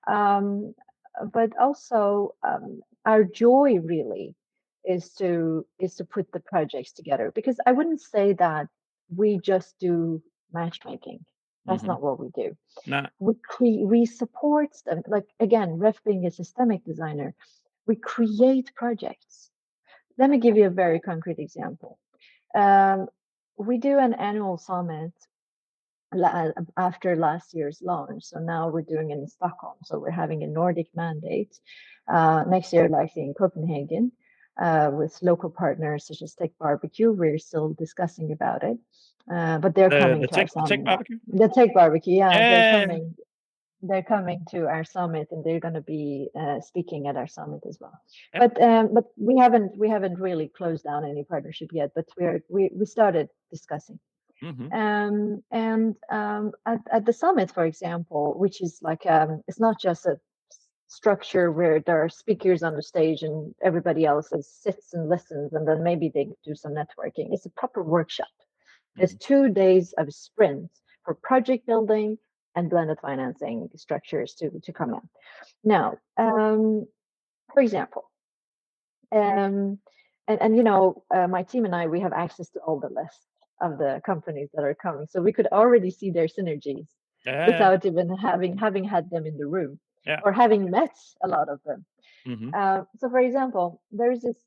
Um, but also, our joy really is to put the projects together, because I wouldn't say that we just do matchmaking. That's Mhm. not what we do. Nah. We support them. Like again, Ref being a systemic designer, we create projects. Let me give you a very concrete example. Um, we do an annual summit after last year's launch. So now we're doing it in Stockholm. So we're having a Nordic mandate next year, likely in Copenhagen, with local partners such as Tech Barbecue. We're still discussing about it, but they're coming The to our tech summit. barbecue? The Tech Barbecue, yeah, they're Yeah. coming. They're coming to our summit, and they're going to be speaking at our summit as well. Yeah. But we haven't really closed down any partnership yet. But we started discussing. Mhm. And at the summit, for example, which is like it's not just a structure where there are speakers on the stage and everybody else sits and listens, and then maybe they do some networking. It's a proper workshop. There's Mhm. 2 days of sprints for project building and blended financing structures to come in. Now, for example, my team and I, we have access to all the lists of the companies that are coming, so we could already see their synergies Yeah. without even having had them in the room Yeah. or having met a lot of them. Mhm. So, for example, there's this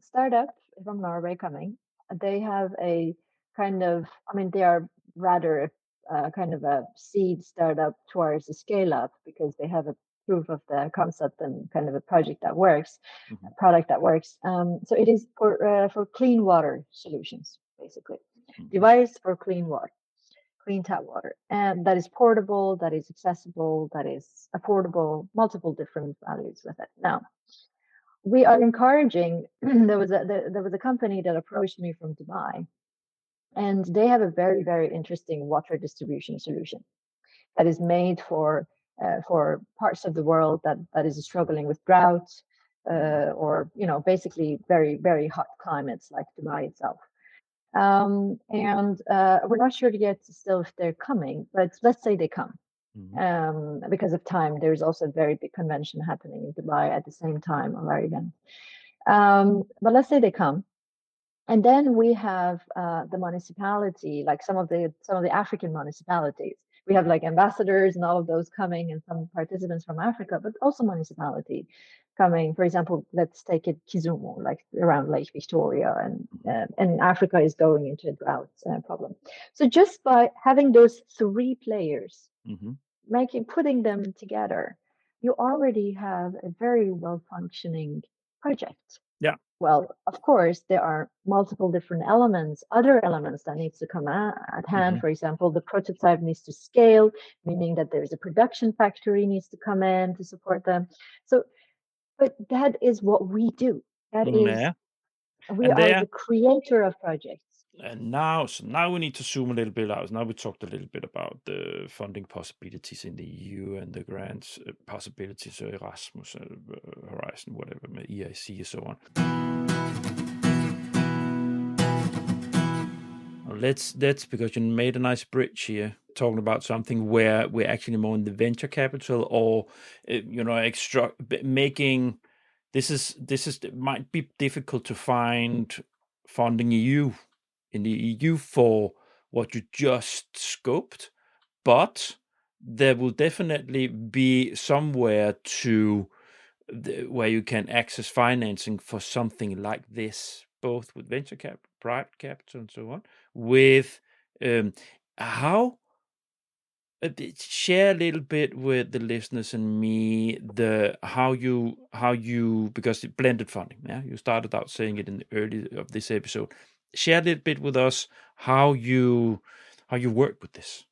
startup from Norway coming. They have a kind of, I mean, they are rather kind of a seed startup towards a scale up, because they have a proof of the concept and kind of a project that works, a Mhm. product that works. So it is for clean water solutions, basically, Mhm. device for clean water, clean tap water, and that is portable, that is accessible, that is affordable, multiple different values with it. Now, we are encouraging. There was a company that approached me from Dubai, and they have a very, very interesting water distribution solution that is made for parts of the world that is struggling with drought, Mhm. or basically very, very hot climates like Dubai itself. And we're not sure yet still if they're coming, but let's say they come. Mhm. Because of time, there's also a very big convention happening in Dubai at the same time of our event. But let's say they come, and then we have the municipality, like some of the African municipalities. We have like ambassadors and all of those coming, and some participants from Africa, but also municipality coming. For example, let's take it Kisumu, like around Lake Victoria, and Africa is going into a drought problem. So just by having those three players, Mhm. putting them together, you already have a very well functioning project. Yeah. well, of course, there are multiple different elements, other elements that needs to come at hand. For example, the prototype needs to scale, meaning that there's a production factory needs to come in to support them. So, but that is what we do. That is, Yeah. we And are there, the creator of projects. and now we need to zoom a little bit out. Now we talked a little bit about the funding possibilities in the EU and the grants possibilities, Erasmus, Horizon, whatever, EIC, and so on. That's because you made a nice bridge here, talking about something where we're actually more in the venture capital, or making it might be difficult to find funding in the EU for what you just scoped, but there will definitely be somewhere where you can access financing for something like this, both with venture capital, private capital, and so on. With how share a little bit with the listeners and me how you because the blended funding. Yeah, you started out saying it in the early of this episode. Share a little bit with us how you work with this.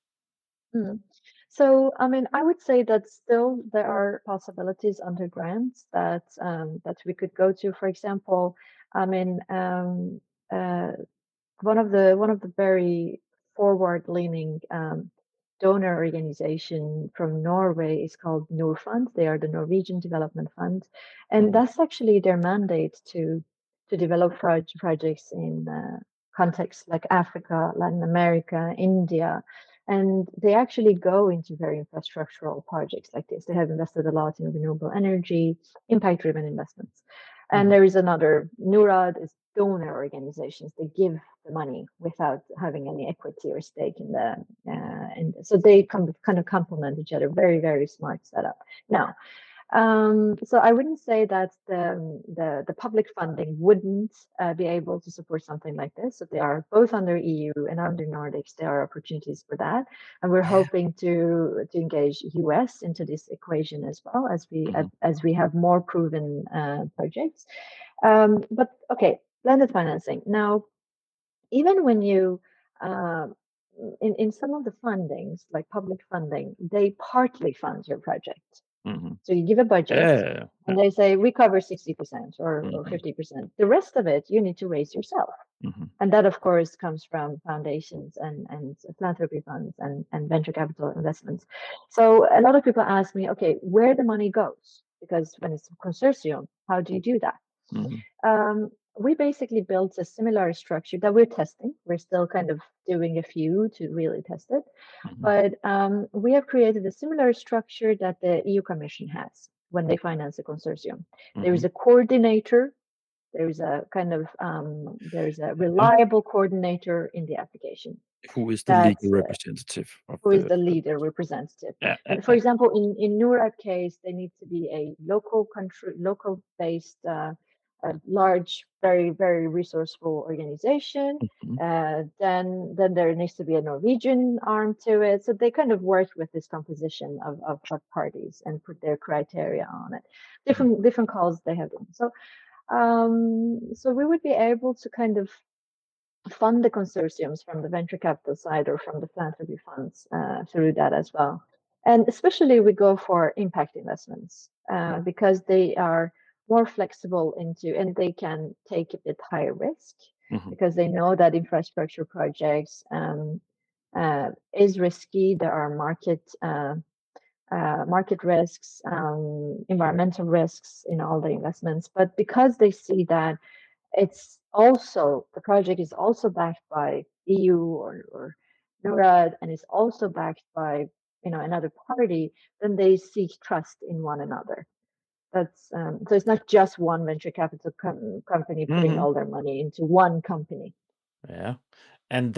Mm. So, I mean, I would say that still there are possibilities under grants that we could go to. For example, I mean, one of the very forward-leaning donor organization from Norway is called Norfund. They are the Norwegian Development Fund, and that's actually their mandate to develop projects in contexts like Africa, Latin America, India. And they actually go into very infrastructural projects like this. They have invested a lot in renewable energy, impact-driven investments. And there is another, NURAD is donor organizations. They give the money without having any equity or stake in the, and so they kind of complement each other. Very, very smart setup. Now, so I wouldn't say that the public funding wouldn't be able to support something like this. So they are both under EU and under Nordics. There are opportunities for that, and we're hoping to engage US into this equation as well as we have more proven projects. But okay, blended financing. Now, even when you in some of the fundings, like public funding, they partly fund your project. So you give a budget and they say, we cover 60% or 50%. The rest of it, you need to raise yourself. And that, of course, comes from foundations and philanthropy funds and venture capital investments. So a lot of people ask me, okay, where the money goes? Because when it's a consortium, how do you do that? We basically built a similar structure that we're testing. We're still kind of doing a few to really test it. But we have created a similar structure that the EU Commission has when they finance a consortium. There is a coordinator. There's a kind of there's a reliable coordinator in the application. Who is the legal representative? Who is the leader representative? And for example, in NURAD case, they need to be a local based, large, very, very resourceful organization. Then there needs to be a Norwegian arm to it. So they kind of work with this composition of parties and put their criteria on it. Different calls they have done. So we would be able to kind of fund the consortiums from the venture capital side or from the philanthropy funds through that as well. And especially we go for impact investments because they are more flexible and they can take a bit higher risk because they know that infrastructure projects is risky. There are market risks, environmental risks in all the investments, but because they see that the project is also backed by EU or NORAD and is also backed by another party, then they seek trust in one another. That's so it's not just one venture capital company putting all their money into one company. Yeah, and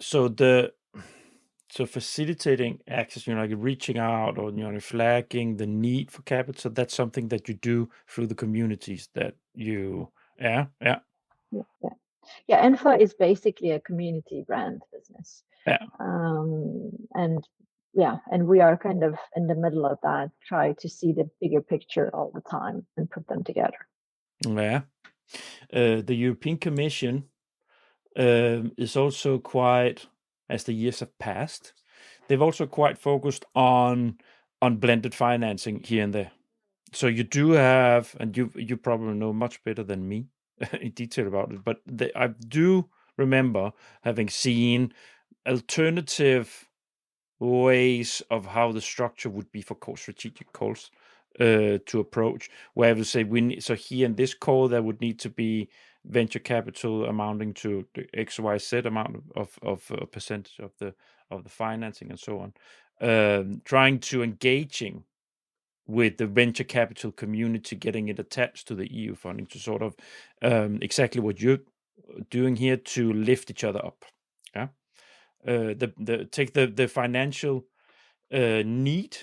so facilitating access, like reaching out or flagging the need for capital. That's something that you do through the communities that you. Yeah. ENFA is basically a community brand business. And we are kind of in the middle of that, try to see the bigger picture all the time and put them together. Yeah. The European Commission is also quite, as the years have passed, they've also quite focused on blended financing here and there. So you do have, and you probably know much better than me in detail about it, but I do remember having seen alternative ways of how the structure would be for strategic calls to approach, where I would say so here in this call there would need to be venture capital amounting to the XYZ amount of a percentage of the financing and so on, trying to engaging with the venture capital community, getting it attached to the EU funding to sort of exactly what you're doing here to lift each other up. Yeah. Take the financial need,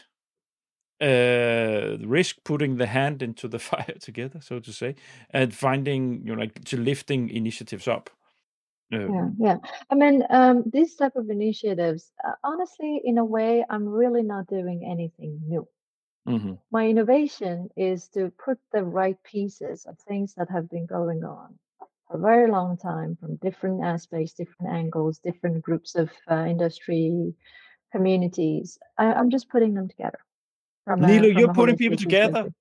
risk putting the hand into the fire together, so to say, and finding, like to lifting initiatives up. Yeah. I mean, these type of initiatives, honestly, in a way, I'm really not doing anything new. Mm-hmm. My innovation is to put the right pieces of things that have been going on for a very long time from different aspects, different angles, different groups of industry communities. I'm just putting them together Nilo, from you're a putting people holistic together. perspective.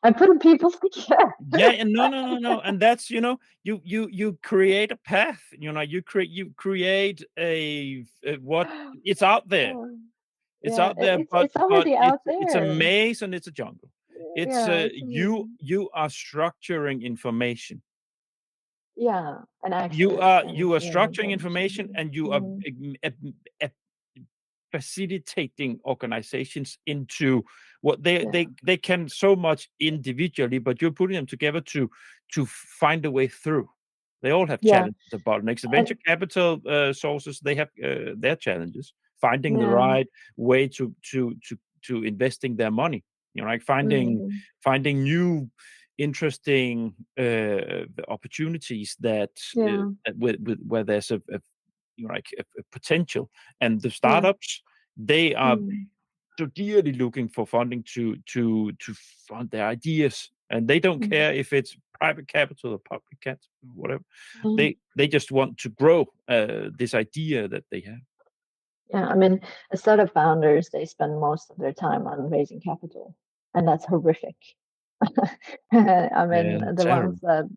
I'm putting people together. Yeah, and no, and that's you create a path. You create a what it's out there. It's Yeah, out there, but it's already out it's a there. maze and it's a jungle. It's Yeah, it's amazing. you are structuring information. Yeah, and You access are and structuring information, information. and you are facilitating organizations into what they can so much individually, but you're putting them together to find a way through. They all have Yeah, challenges, the bottlenecks. The and venture capital sources, they have their challenges. Finding the yeah, right way to investing their money. Like mm, finding new interesting opportunities that yeah, where there's a like a potential, and the yeah, startups, they are mm, so dearly looking for funding to fund their ideas, and they don't mm, care if it's private capital or public capital, whatever. mm. They just want to grow this idea that they have. Yeah. I mean, startup founders, they spend most of their time on raising capital, and that's horrific. I Yeah, mean, the terrible. ones that,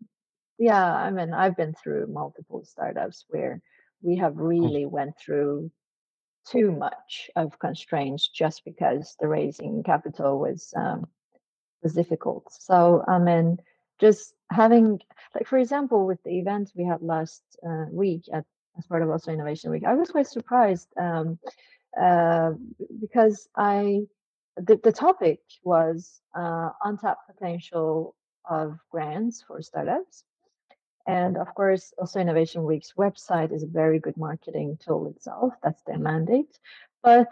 yeah, I mean, I've been through multiple startups where we have really went through too much of constraints just because the raising capital was difficult. So I mean, just having, like, for example, with the event we had last week as part of also Innovation Week, I was quite surprised uh, because the topic was untapped potential of grants for startups. And of course, also Innovation Week's website is a very good marketing tool itself. That's their mandate. But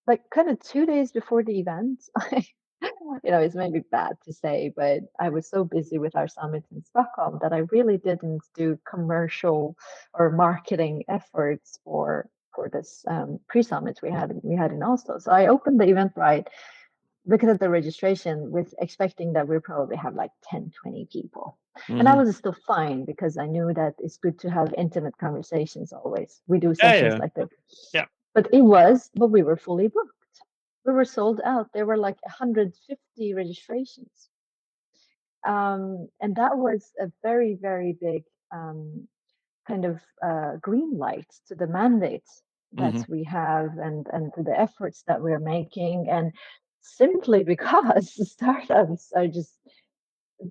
like kind of 2 days before the event, it's maybe bad to say, but I was so busy with our summit in Stockholm that I really didn't do commercial or marketing efforts for this pre-summit we had in Oslo. So I opened the Eventbrite, looked at the registration with expecting that we'll probably have like 10, 20 people. And that Mm-hmm. was still fine because I knew that it's good to have intimate conversations always. We do Yeah, sessions yeah, like that. yeah. But we were fully booked. We were sold out. There were like 150 registrations. And that was a very, very big kind of green light to the mandate Mm-hmm. that we have and to the efforts that we're making. And simply because startups are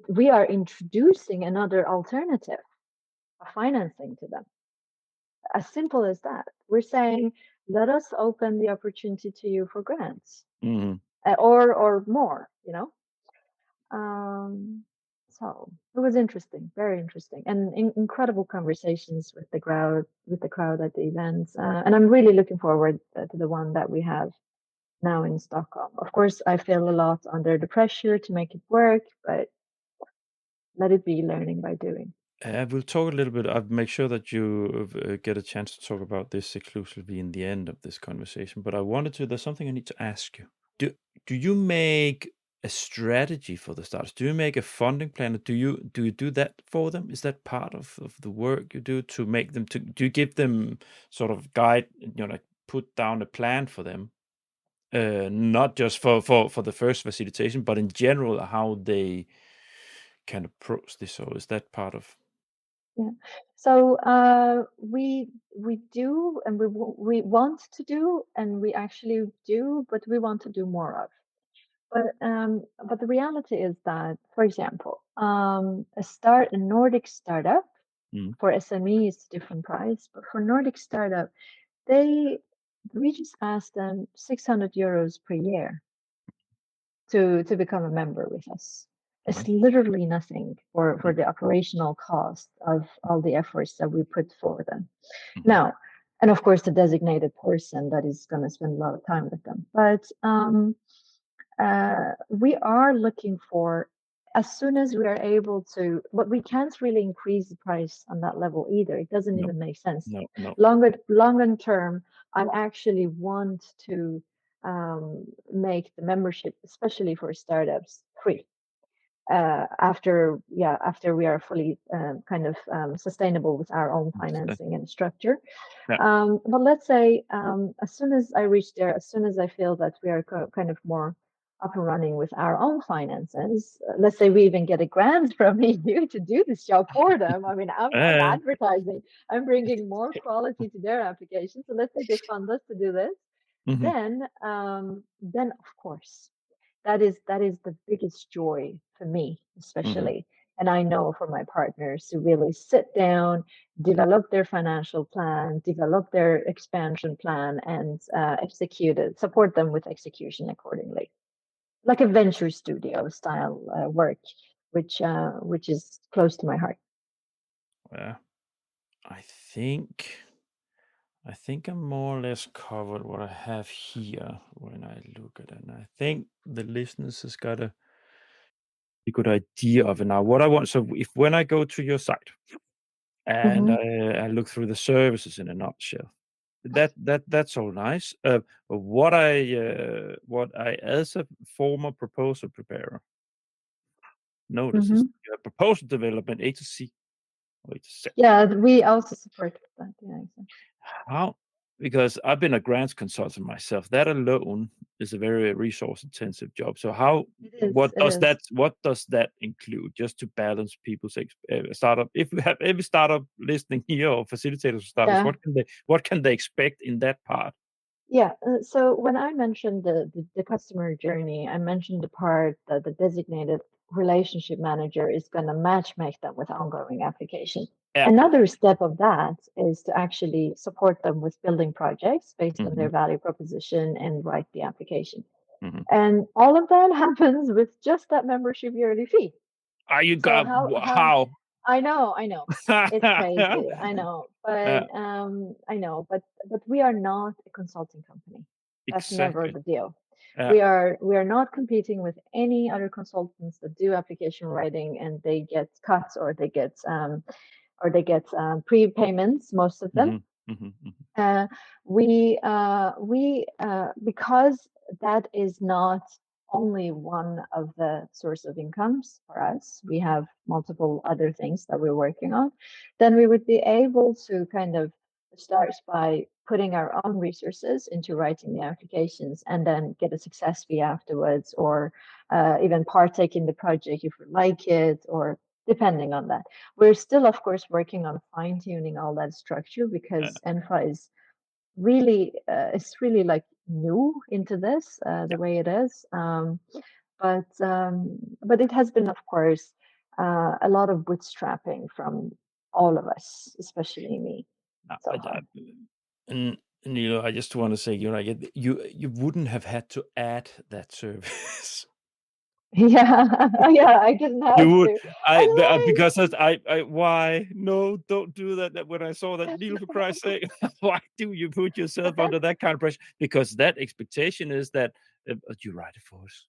we are introducing another alternative of financing to them. As simple as that. We're saying, let us open the opportunity to you for grants Mm-hmm. or more, So it was interesting, very interesting, and incredible conversations with the crowd at the events. And I'm really looking forward to the one that we have now in Stockholm. Of course, I feel a lot under the pressure to make it work, but let it be learning by doing. We'll talk a little bit. I'll make sure that you get a chance to talk about this exclusively in the end of this conversation. But there's something I need to ask you. Do you make a strategy for the startups? Do you make a funding plan? Do you do that for them? Is that part of the work you do to make them do you give them sort of guide, like put down a plan for them? Not just for the first facilitation, but in general, how they can approach this. So is that part of? Yeah. So we do, and we want to do, and we actually do, but we want to do more of. But the reality is that, for example, a Nordic startup Mm. for SME is a different price, but for Nordic startup, they we just ask them 600 euros per year to become a member with us. It's Right. literally nothing for Mm. the operational cost of all the efforts that we put for them. Mhm. Now, and of course, the designated person that is going to spend a lot of time with them. But we are looking for, as soon as we are able to, but we can't really increase the price on that level either. It doesn't No, even make sense. no. Longer term, I actually want to make the membership, especially for startups, free. After we are fully kind of sustainable with our own financing and structure. Yeah. But let's say as soon as I reach there, as soon as I feel that we are kind of more up and running with our own finances, let's say we even get a grant from EU to do this job for them. I mean, I'm Uh, advertising, I'm bringing more quality to their application. So let's say they fund us to do this, mhm. then of course that is the biggest joy for me, Mhm. especially. And I know for my partners to really sit down, develop their financial plan, develop their expansion plan, and execute it, support them with execution accordingly, like a venture studio style work, which is close to my heart. Yeah. I think I'm more or less covered what I have here when I look at it. And I think the listeners has got a good idea of it now. What I want, so if when I go to your site and Hmm. I look through the services in a nutshell, that's all nice. But what I as a former proposal preparer notice is Hmm. proposal development A to C or A to Z. Yeah, we also support that. Yeah, exactly. How? Because I've been a grants consultant myself. That alone is a very resource intensive job. So how? It is. It is. What does that include? Just to balance people's startup. If we have every startup listening here or facilitators of startups, Yeah. what can they expect in that part? Yeah, so when I mentioned the customer journey, I mentioned the part that the designated relationship manager is going to match make them with ongoing application. Yeah. Another step of that is to actually support them with building projects based on Hmm. their value proposition and write the application. Hmm. And all of that happens with just that membership yearly fee. Are you So got how how? I know. It's crazy. I know. But I know, but we are not a consulting company. That's never Exactly. the deal. Yeah. We are not competing with any other consultants that do application writing and they get cuts or they get prepayments, most of them. Hmm. Hmm. Uh, we because that is not only one of the source of incomes for us. We have multiple other things that we're working on. Then we would be able to kind of start by putting our own resources into writing the applications and then get a success fee afterwards, or even partake in the project if we like it, or depending on that. We're still, of course, working on fine tuning all that structure because ENFA is really like new into this the way it is. But it has been, of course, a lot of bootstrapping from all of us, especially me, No, so far. and I just want to say, you wouldn't have had to add that service. Yeah, yeah, I didn't You have would, to. And like, because why? No, don't do that. When I saw that deal, for Christ's sake, why do you put yourself under that kind of pressure? Because that expectation is that you write it for us.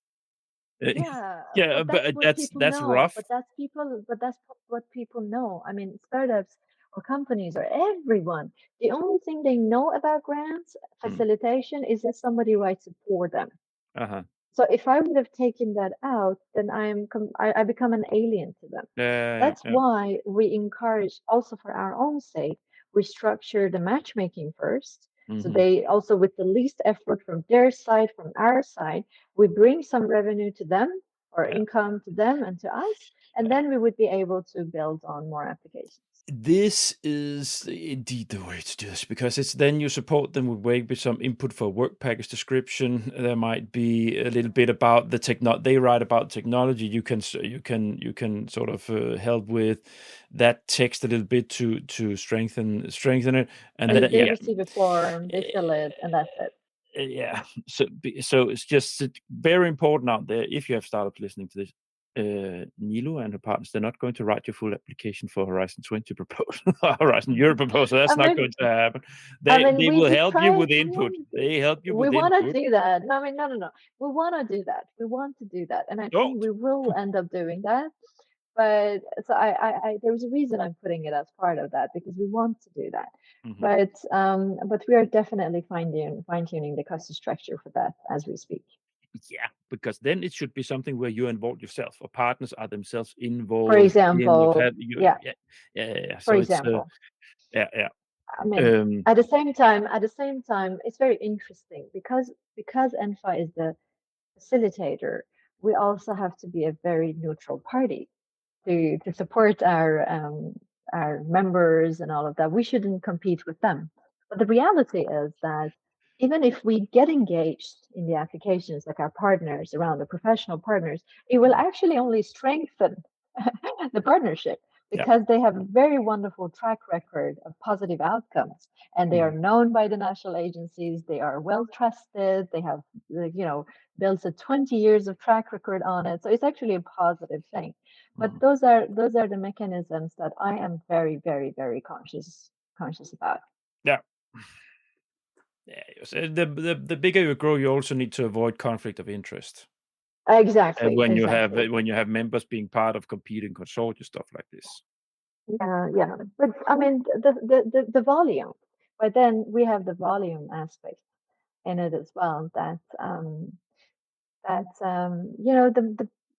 Uh, yeah, yeah, but that's but what people that's know. rough. But that's what people know. I mean, startups or companies or everyone, the only thing they know about grants Mm. facilitation is that somebody writes it for them. Uh-huh. So if I would have taken that out, then I become an alien to them. That's why we encourage, also for our own sake, we structure the matchmaking first. So they also, with the least effort from their side, from our side, we bring some revenue to them or income to them and to us, and then we would be able to build on more applications. This is indeed the way to do this, because it's then you support them with maybe some input for work package description. There might be a little bit about the they write about technology. You can sort of help with that text a little bit to strengthen it, and then They receive a form, they fill it, and that's it. Yeah. So it's just very important out there. If you have startups listening to this, Nilu and her partners, they're not going to write your full application for Horizon 20 proposal, Horizon Europe proposal. That's not going to happen. They will help you with input. They help you with input. We want to do that. No, I mean, no. We want to do that. We want to do that, and I think we will end up doing that. But so there's a reason I'm putting it as part of that, because we want to do that. But we are definitely fine-tuning the cost structure for that as we speak. Yeah, because then it should be something where you involve yourself, or partners are themselves involved. For example, So for example, I mean, at the same time, it's very interesting because ENFA is the facilitator. We also have to be a very neutral party to support our members and all of that. We shouldn't compete with them. But the reality is that even if we get engaged in the applications, like our partners around the professional partners, it will actually only strengthen the partnership, because they have a very wonderful track record of positive outcomes, and they are known by the national agencies. They are well trusted. They have, built a 20 years of track record on it. So it's actually a positive thing. But those are the mechanisms that I am very, very, very conscious about. Yeah. Yeah, so the bigger you grow, you also need to avoid conflict of interest. Exactly. When you have members being part of competing consortia, stuff like this. Yeah. But I mean, the volume. But then we have the volume aspect in it as well.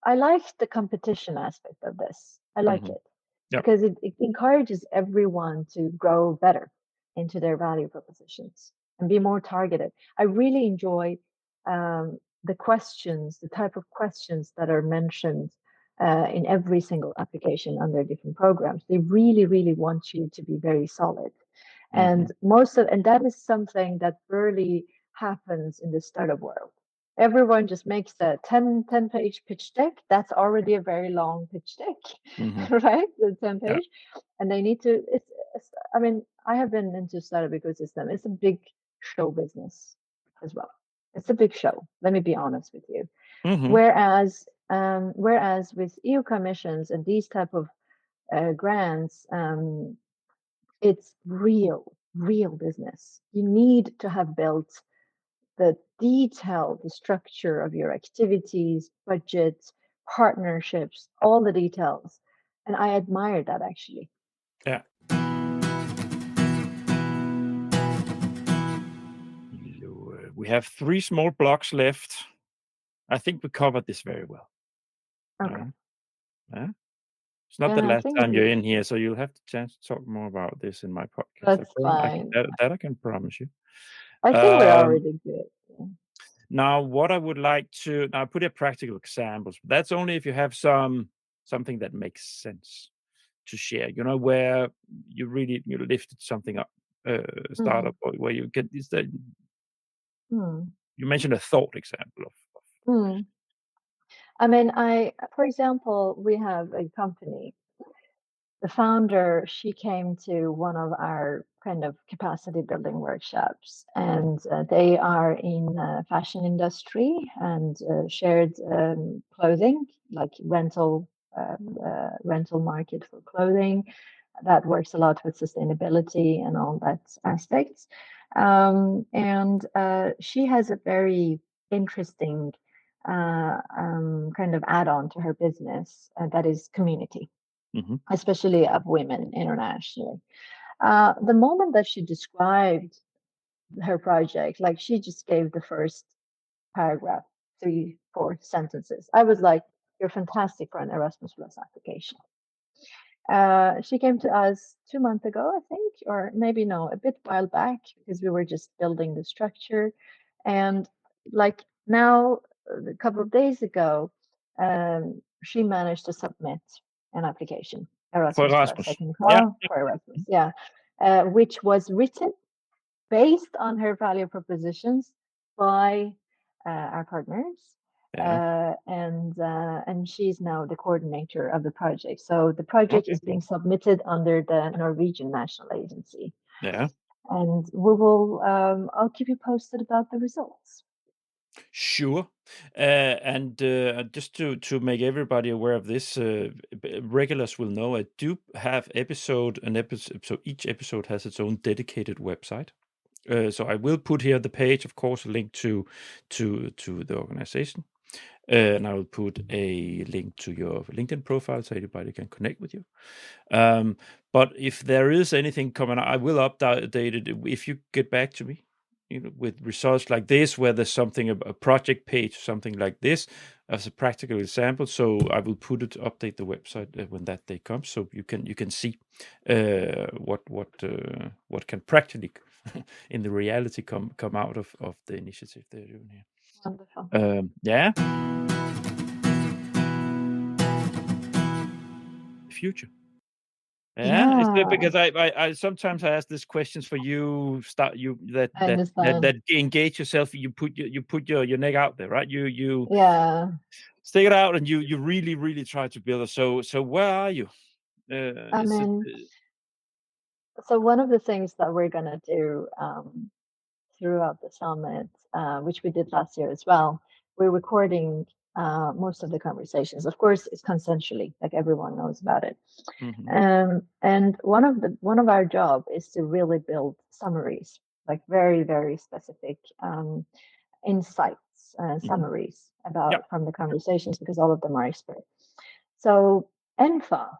I like the competition aspect of this. I like it because it encourages everyone to grow better into their value propositions and be more targeted. I really enjoy the type of questions that are mentioned in every single application under different programs. They really, really want you to be very solid. And that is something that rarely happens in the startup world. Everyone just makes a 10-page pitch deck. That's already a very long pitch deck, right? The 10 page. And they need to, I mean, I have been into startup ecosystem. It's a big show business as well. It's a big show. Let me be honest with you. Whereas with EU commissions and these type of grants, it's real business. You need to have built the detail, the structure of your activities, budgets, partnerships, all the details. And I admire that, actually. Yeah. We have 3 small blocks left. I think we covered this very well. Okay. It's not the last time you're in here, so you'll have the chance to talk more about this in my podcast. That's fine. That I can promise you. I think we're already good. Yeah. Now, what I would like to put a practical examples. But that's only if you have something that makes sense to share. Where you really lifted something up, startup, or where you get this. You mentioned a thought example of. I mean, for example, we have a company. The founder, she came to one of our kind of capacity building workshops, and they are in fashion industry and shared clothing, like rental market for clothing that works a lot with sustainability and all that aspects. And she has a very interesting kind of add-on to her business that is community. Especially of women internationally. The moment that she described her project, like she just gave the first paragraph 3, 4 sentences. I was like, you're fantastic for an Erasmus Plus application. She came to us 2 months ago, I think, or maybe no, a bit while back, because we were just building the structure. And like now, a couple of days ago, she managed to submit an application, For Erasmus Plus, I Rasmus. can Yeah. call for Erasmus, which was written based on her value propositions by our partners. Yeah. And she's now the coordinator of the project. So the project Okay. is being submitted under the Norwegian National Agency. Yeah. And we will, I'll keep you posted about the results. Sure. And just to make everybody aware of this, regulars will know I do have an episode. So each episode has its own dedicated website. So I will put here the page, of course, a link to the organization, and I will put a link to your LinkedIn profile so everybody can connect with you. But if there is anything coming, I will update it if you get back to me, with results like this, where there's something, a project page, something like this, as a practical example. So I will update the website when that day comes, so you can see what can practically in the reality come out of the initiative they're doing here. Wonderful. Yeah. Future. Yeah, it's because I sometimes I ask these questions for you. I understand. That engage yourself. You put your neck out there, right? You stick it out, and you really try to build it. So where are you? I mean, so one of the things that we're gonna do throughout the summit, which we did last year as well, we're recording most of the conversations. Of course, it's consensually, like everyone knows about it. And one of our job is to really build summaries, like very, very specific insights, summaries about from the conversations, because all of them are expert. So ENFA,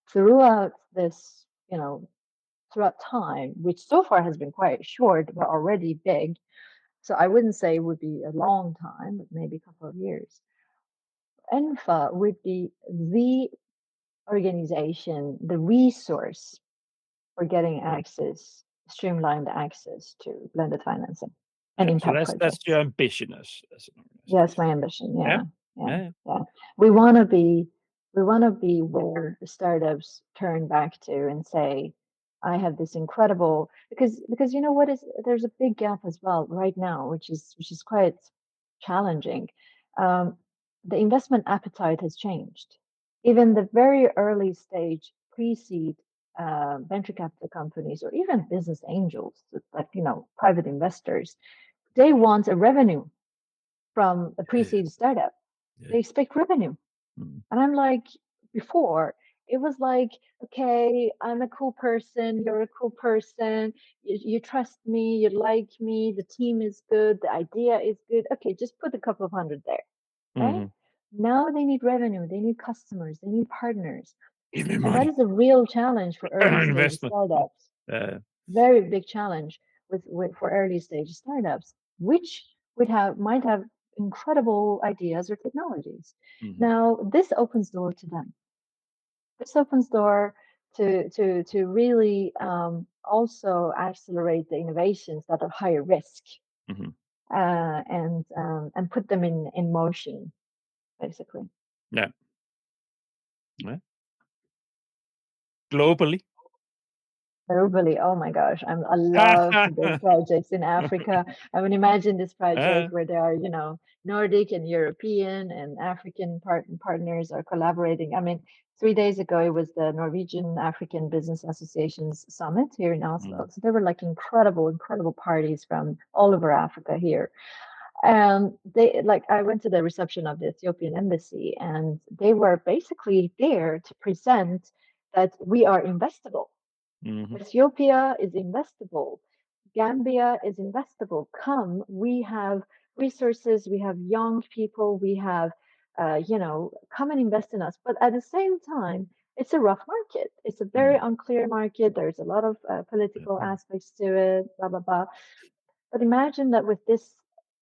throughout this, throughout time, which so far has been quite short, but already big. So I wouldn't say it would be a long time, but maybe a couple of years. ENFA would be the organization, the resource for getting access, streamlined access to blended financing and impact projects. That's your ambition as an organization. Yes, my ambition. Yeah. Yeah. We want to be where the startups turn back to and say, I have this incredible, because you know what is, there's a big gap as well right now, which is quite challenging. The investment appetite has changed. Even the very early stage pre-seed venture capital companies, or even business angels, like private investors, they want a revenue from a pre-seed startup. They expect revenue. And I'm like, before, it was like, okay, I'm a cool person, you're a cool person, you trust me, you like me, the team is good, the idea is good. Okay, just put a couple of hundred there, right? Now they need revenue, they need customers, they need partners. Give me and money. that is a real challenge for early stage startups. Very big challenge for early stage startups, which might have incredible ideas or technologies. Now this opens door to them. This opens door to really also accelerate the innovations that are higher risk, and put them in motion, basically. Yeah. Globally. Globally, oh my gosh, I love to build projects in Africa. I mean, imagine this project where there are, Nordic and European and African partners are collaborating. I mean, 3 days ago, it was the Norwegian African Business Association's summit here in Oslo. So there were like incredible parties from all over Africa here. And I went to the reception of the Ethiopian embassy, and they were basically there to present that we are investable. Ethiopia is investable. Gambia is investable. Come, we have resources, we have young people, we have, come and invest in us. But at the same time, it's a rough market. It's a very unclear market. There's a lot of political aspects to it, blah, blah, blah. But imagine that with this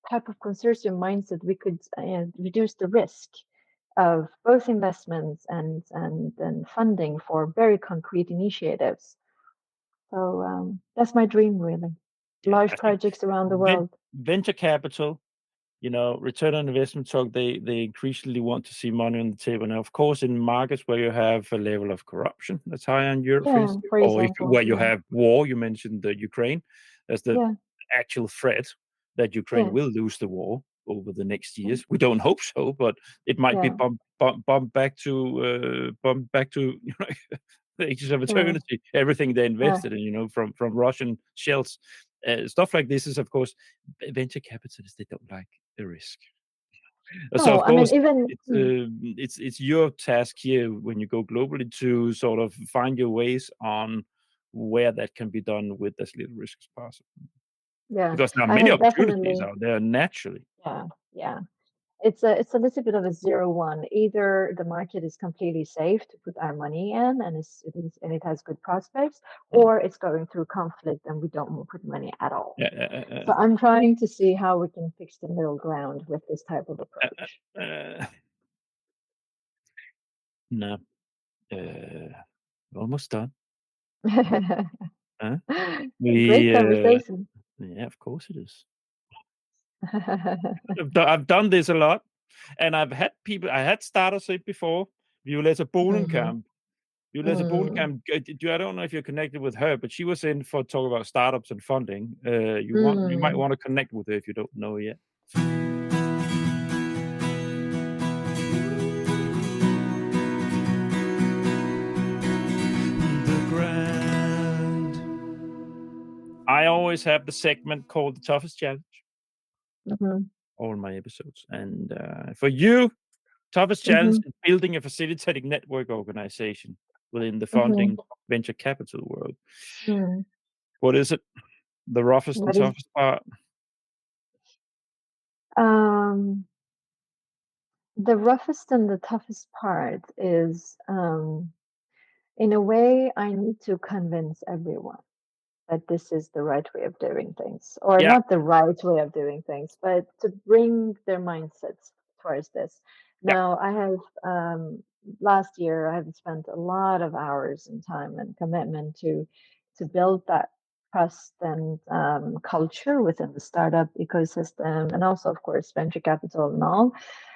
type of consortium mindset, we could reduce the risk of both investments and funding for very concrete initiatives. So that's my dream, really. Yeah, Large I think projects around the world. venture capital, return on investment talk, they increasingly want to see money on the table. Now, of course, in markets where you have a level of corruption that's high on Europe, for Yeah, instance, for or example. where you have war, you mentioned the Ukraine, there's the Yeah, actual threat that Ukraine yeah, will lose the war over the next years. We don't hope so, but it might be yeah, bumped back to the ages of yeah, eternity. Everything they yeah. invested in, from Russian shells, stuff like this is, of course, venture capitalists. They don't like the risk. So No, of I mean, course, even it's your task here when you go globally to sort of find your ways on where that can be done with as little risk as possible. yeah, Because there are I many have opportunities definitely, out there naturally. yeah, yeah. It's a little bit of a 0-1. Either the market is completely safe to put our money in, and it has good prospects, Mm. or it's going through conflict and we don't want to put money at all. Yeah, So I'm trying to see how we can fix the middle ground with this type of approach. no, almost done. Huh? Great We, conversation. yeah, of course it is. I've done this a lot, and I've had people. I had starters say before. Violetta Mm, Bolenkamp. Violetta mm, Bolenkamp. I don't know if you're connected with her, but she was in for talk about startups and funding. You might mm. want to connect with her if you don't know yet. The Grand. I always have the segment called the toughest challenge. Mhm, All my episodes, and for you, toughest challenge mhm, is building a facilitating network organization within the mhm, funding venture capital world. mm. What is it? The roughest and What is toughest part? um the roughest and the toughest part is in a way I need to convince everyone that this is the right way of doing things, or Yeah, not the right way of doing things, but to bring their mindsets towards this. yeah. Now, I have last year I have spent a lot of hours and time and commitment to build that trust and culture within the startup ecosystem, and also, of course, venture capital and all.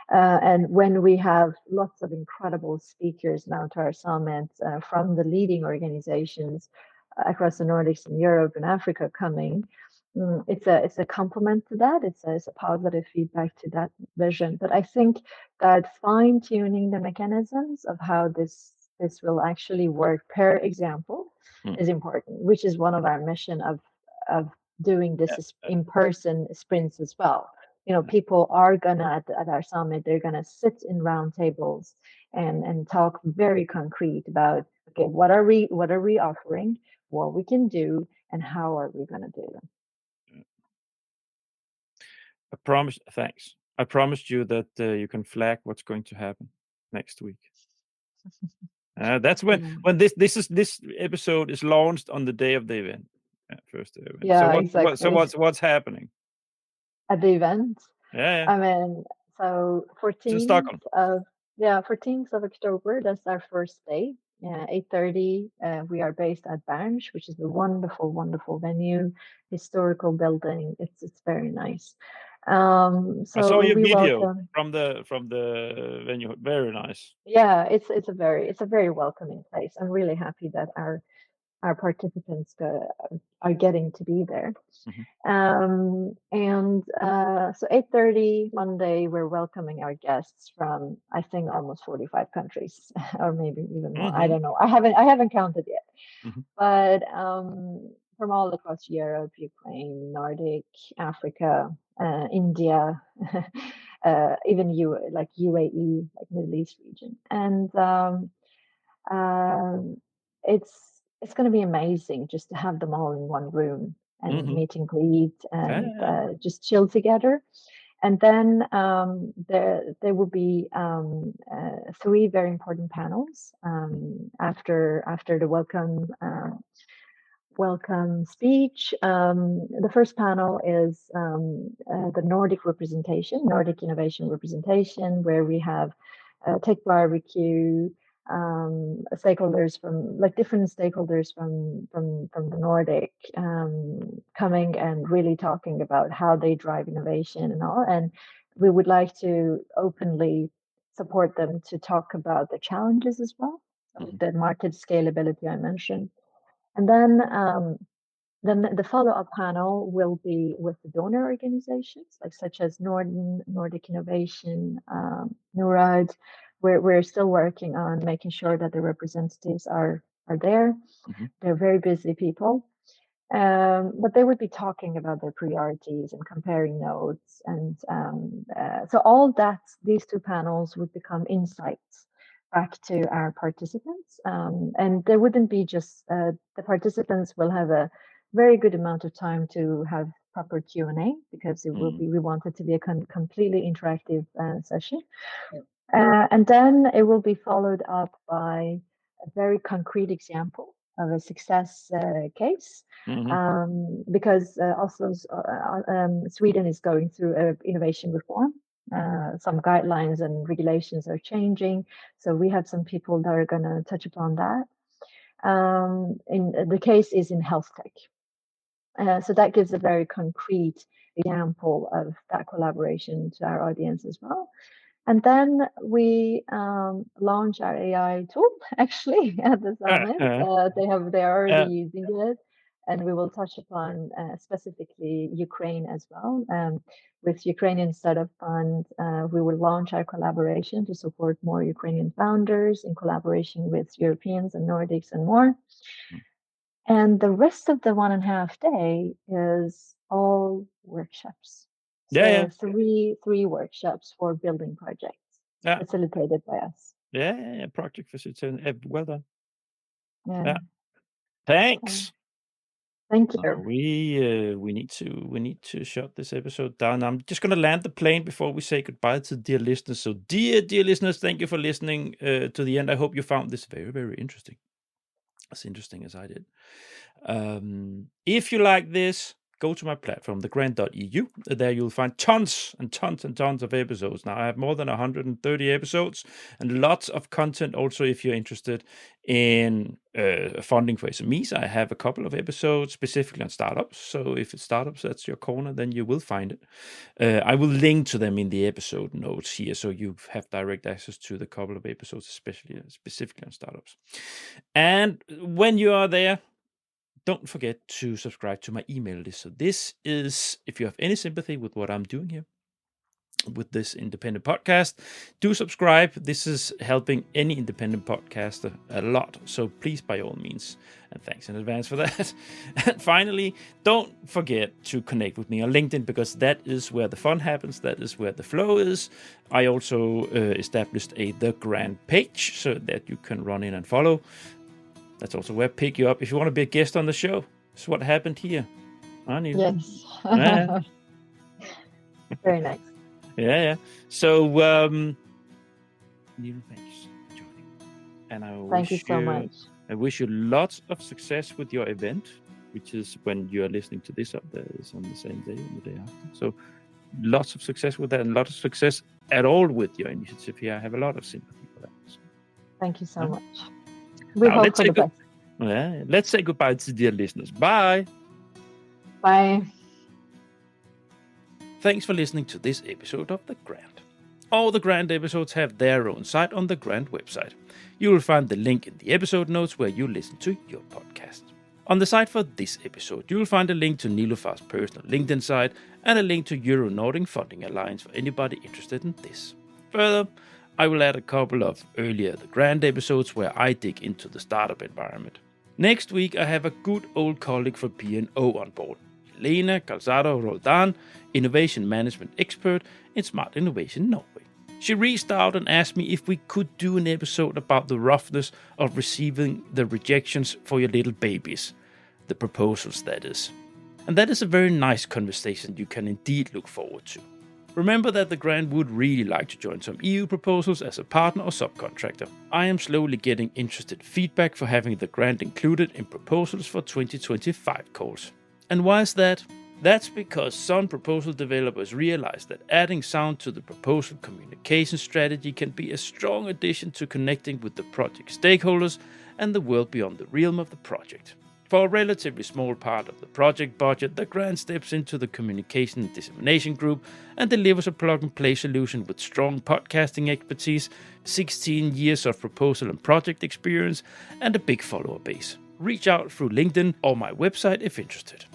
And when we have lots of incredible speakers now to our summit from the leading organizations across the Nordics and Europe and Africa coming, it's a complement to that. It's a positive feedback to that vision. But I think that fine tuning the mechanisms of how this will actually work per example Mm, is important, which is one of our mission of doing yeah, this in person sprints as well. People are gonna at our summit, they're gonna sit in round tables and talk very concrete about, okay, what are we offering, what we can do, and how are we gonna do them. I promise. Thanks. I promised you that you can flag what's going to happen next week. That's Yeah, when this episode is launched on the day of the event, first event. So yeah, exactly. what's happening? At the event, Yeah, yeah. I mean, so It's in 14th Stockholm. of yeah, 14th of October, that's our first day. Yeah, 8:30. We are based at Berns, which is a wonderful, wonderful venue, historical building. It's very nice. I saw So your we video welcome. from the venue. Very nice. Yeah, it's a very welcoming place. I'm really happy that our participants are getting to be there. Mhm. And so 8:30 Monday, we're welcoming our guests from, I think, almost 45 countries, or maybe even more. I Mhm. don't know. I haven't counted yet, Mhm. but from all across Europe, Ukraine, Nordic, Africa, India, even like UAE, like Middle East region, and um, it's going to be amazing just to have them all in one room and Mhm. meet and greet Yeah, and yeah, just chill together. And then there will be three very important panels after the welcome welcome speech. The first panel is the Nordic innovation representation, where we have Tech Barbecue, stakeholders from different stakeholders from the Nordic coming and really talking about how they drive innovation and all. And we would like to openly support them to talk about the challenges as well, the market scalability I mentioned. And then the follow-up panel will be with the donor organizations, such as Nordic Innovation, NORAD. We're still working on making sure that the representatives are there. Mm-hmm. They're very busy people. But they would be talking about their priorities and comparing notes. And so all that, these two panels would become insights back to our participants. And there wouldn't be just, the participants will have a very good amount of time to have proper Q&A, because it will be, we want it to be a completely interactive session. And then it will be followed up by a very concrete example of a success case, because Sweden is going through innovation reform. Some guidelines and regulations are changing, so we have some people that are going to touch upon that. In the case is in health tech, so that gives a very concrete example of that collaboration to our audience as well. And then we launch our AI tool actually at the summit. They are already using it, and we will touch upon specifically Ukraine as well. With Ukrainian Startup Fund, we will launch our collaboration to support more Ukrainian founders in collaboration with Europeans and Nordics and more. And the rest of the 1.5 day is all workshops. So three workshops for building projects, facilitated by us. Project facilitated. Well done. Yeah. Thanks. Thank you. We need to shut this episode down. I'm just going to land the plane before we say goodbye to dear listeners. So dear listeners, thank you for listening to the end. I hope you found this very, very interesting. As interesting as I did. If you like this, go to my platform, thegrant.eu. There you'll find tons and tons and tons of episodes. Now I have more than 130 episodes and lots of content. Also, if you're interested in funding for SMEs, I have a couple of episodes specifically on startups. So if it's startups, that's your corner, then you will find it. I will link to them in the episode notes here, so you have direct access to the couple of episodes, specifically on startups. And when you are there, don't forget to subscribe to my email list. So this is, if you have any sympathy with what I'm doing here with this independent podcast, do subscribe. This is helping any independent podcaster a lot. So please, by all means, and thanks in advance for that. And finally, don't forget to connect with me on LinkedIn, because that is where the fun happens. That is where the flow is. I also established a The Grant page so that you can run in and follow. That's also where I pick you up if you want to be a guest on the show. That's what happened here. Yes. Very nice. Yeah. So, Neil, thanks for joining. And thank you so much. I wish you lots of success with your event, which is when you are listening to this up there, is on the same day and the day after. So, lots of success with that, and lots of success at all with your initiative here. I have a lot of sympathy for that. So. Thank you so much. We hope for the best. Let's say goodbye to dear listeners. Bye. Bye. Thanks for listening to this episode of The Grant. All the Grant episodes have their own site on the Grant website. You will find the link in the episode notes where you listen to your podcast. On the site for this episode, you will find a link to Niloufar's personal LinkedIn site and a link to Euro Nordic Funding Alliance for anybody interested in this. Further, I will add a couple of earlier The Grant episodes where I dig into the startup environment. Next week, I have a good old colleague for P&O on board, Helena Calzado Roldan, Innovation Management Expert in Smart Innovation Norway. She reached out and asked me if we could do an episode about the roughness of receiving the rejections for your little babies. The proposals, that is. And that is a very nice conversation you can indeed look forward to. Remember that the grant would really like to join some EU proposals as a partner or subcontractor. I am slowly getting interested feedback for having the grant included in proposals for 2025 calls. And why is that? That's because some proposal developers realize that adding sound to the proposal communication strategy can be a strong addition to connecting with the project stakeholders and the world beyond the realm of the project. For a relatively small part of the project budget, the grant steps into the communication and dissemination group and delivers a plug-and-play solution with strong podcasting expertise, 16 years of proposal and project experience, and a big follower base. Reach out through LinkedIn or my website if interested.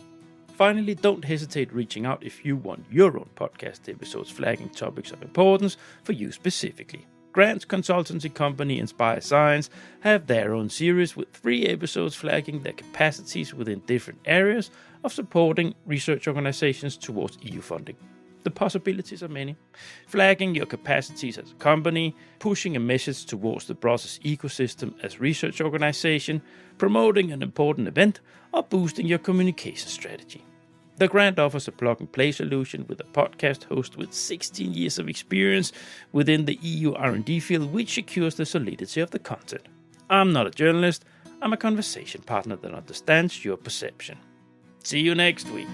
Finally, don't hesitate reaching out if you want your own podcast episodes flagging topics of importance for you specifically. Grant's consultancy company Inspire Science have their own series with 3 episodes flagging their capacities within different areas of supporting research organizations towards EU funding. The possibilities are many. Flagging your capacities as a company, pushing a message towards the process ecosystem as research organization, promoting an important event, or boosting your communication strategy. The grant offers a plug-and-play solution with a podcast host with 16 years of experience within the EU R&D field, which secures the solidity of the content. I'm not a journalist, I'm a conversation partner that understands your perception. See you next week.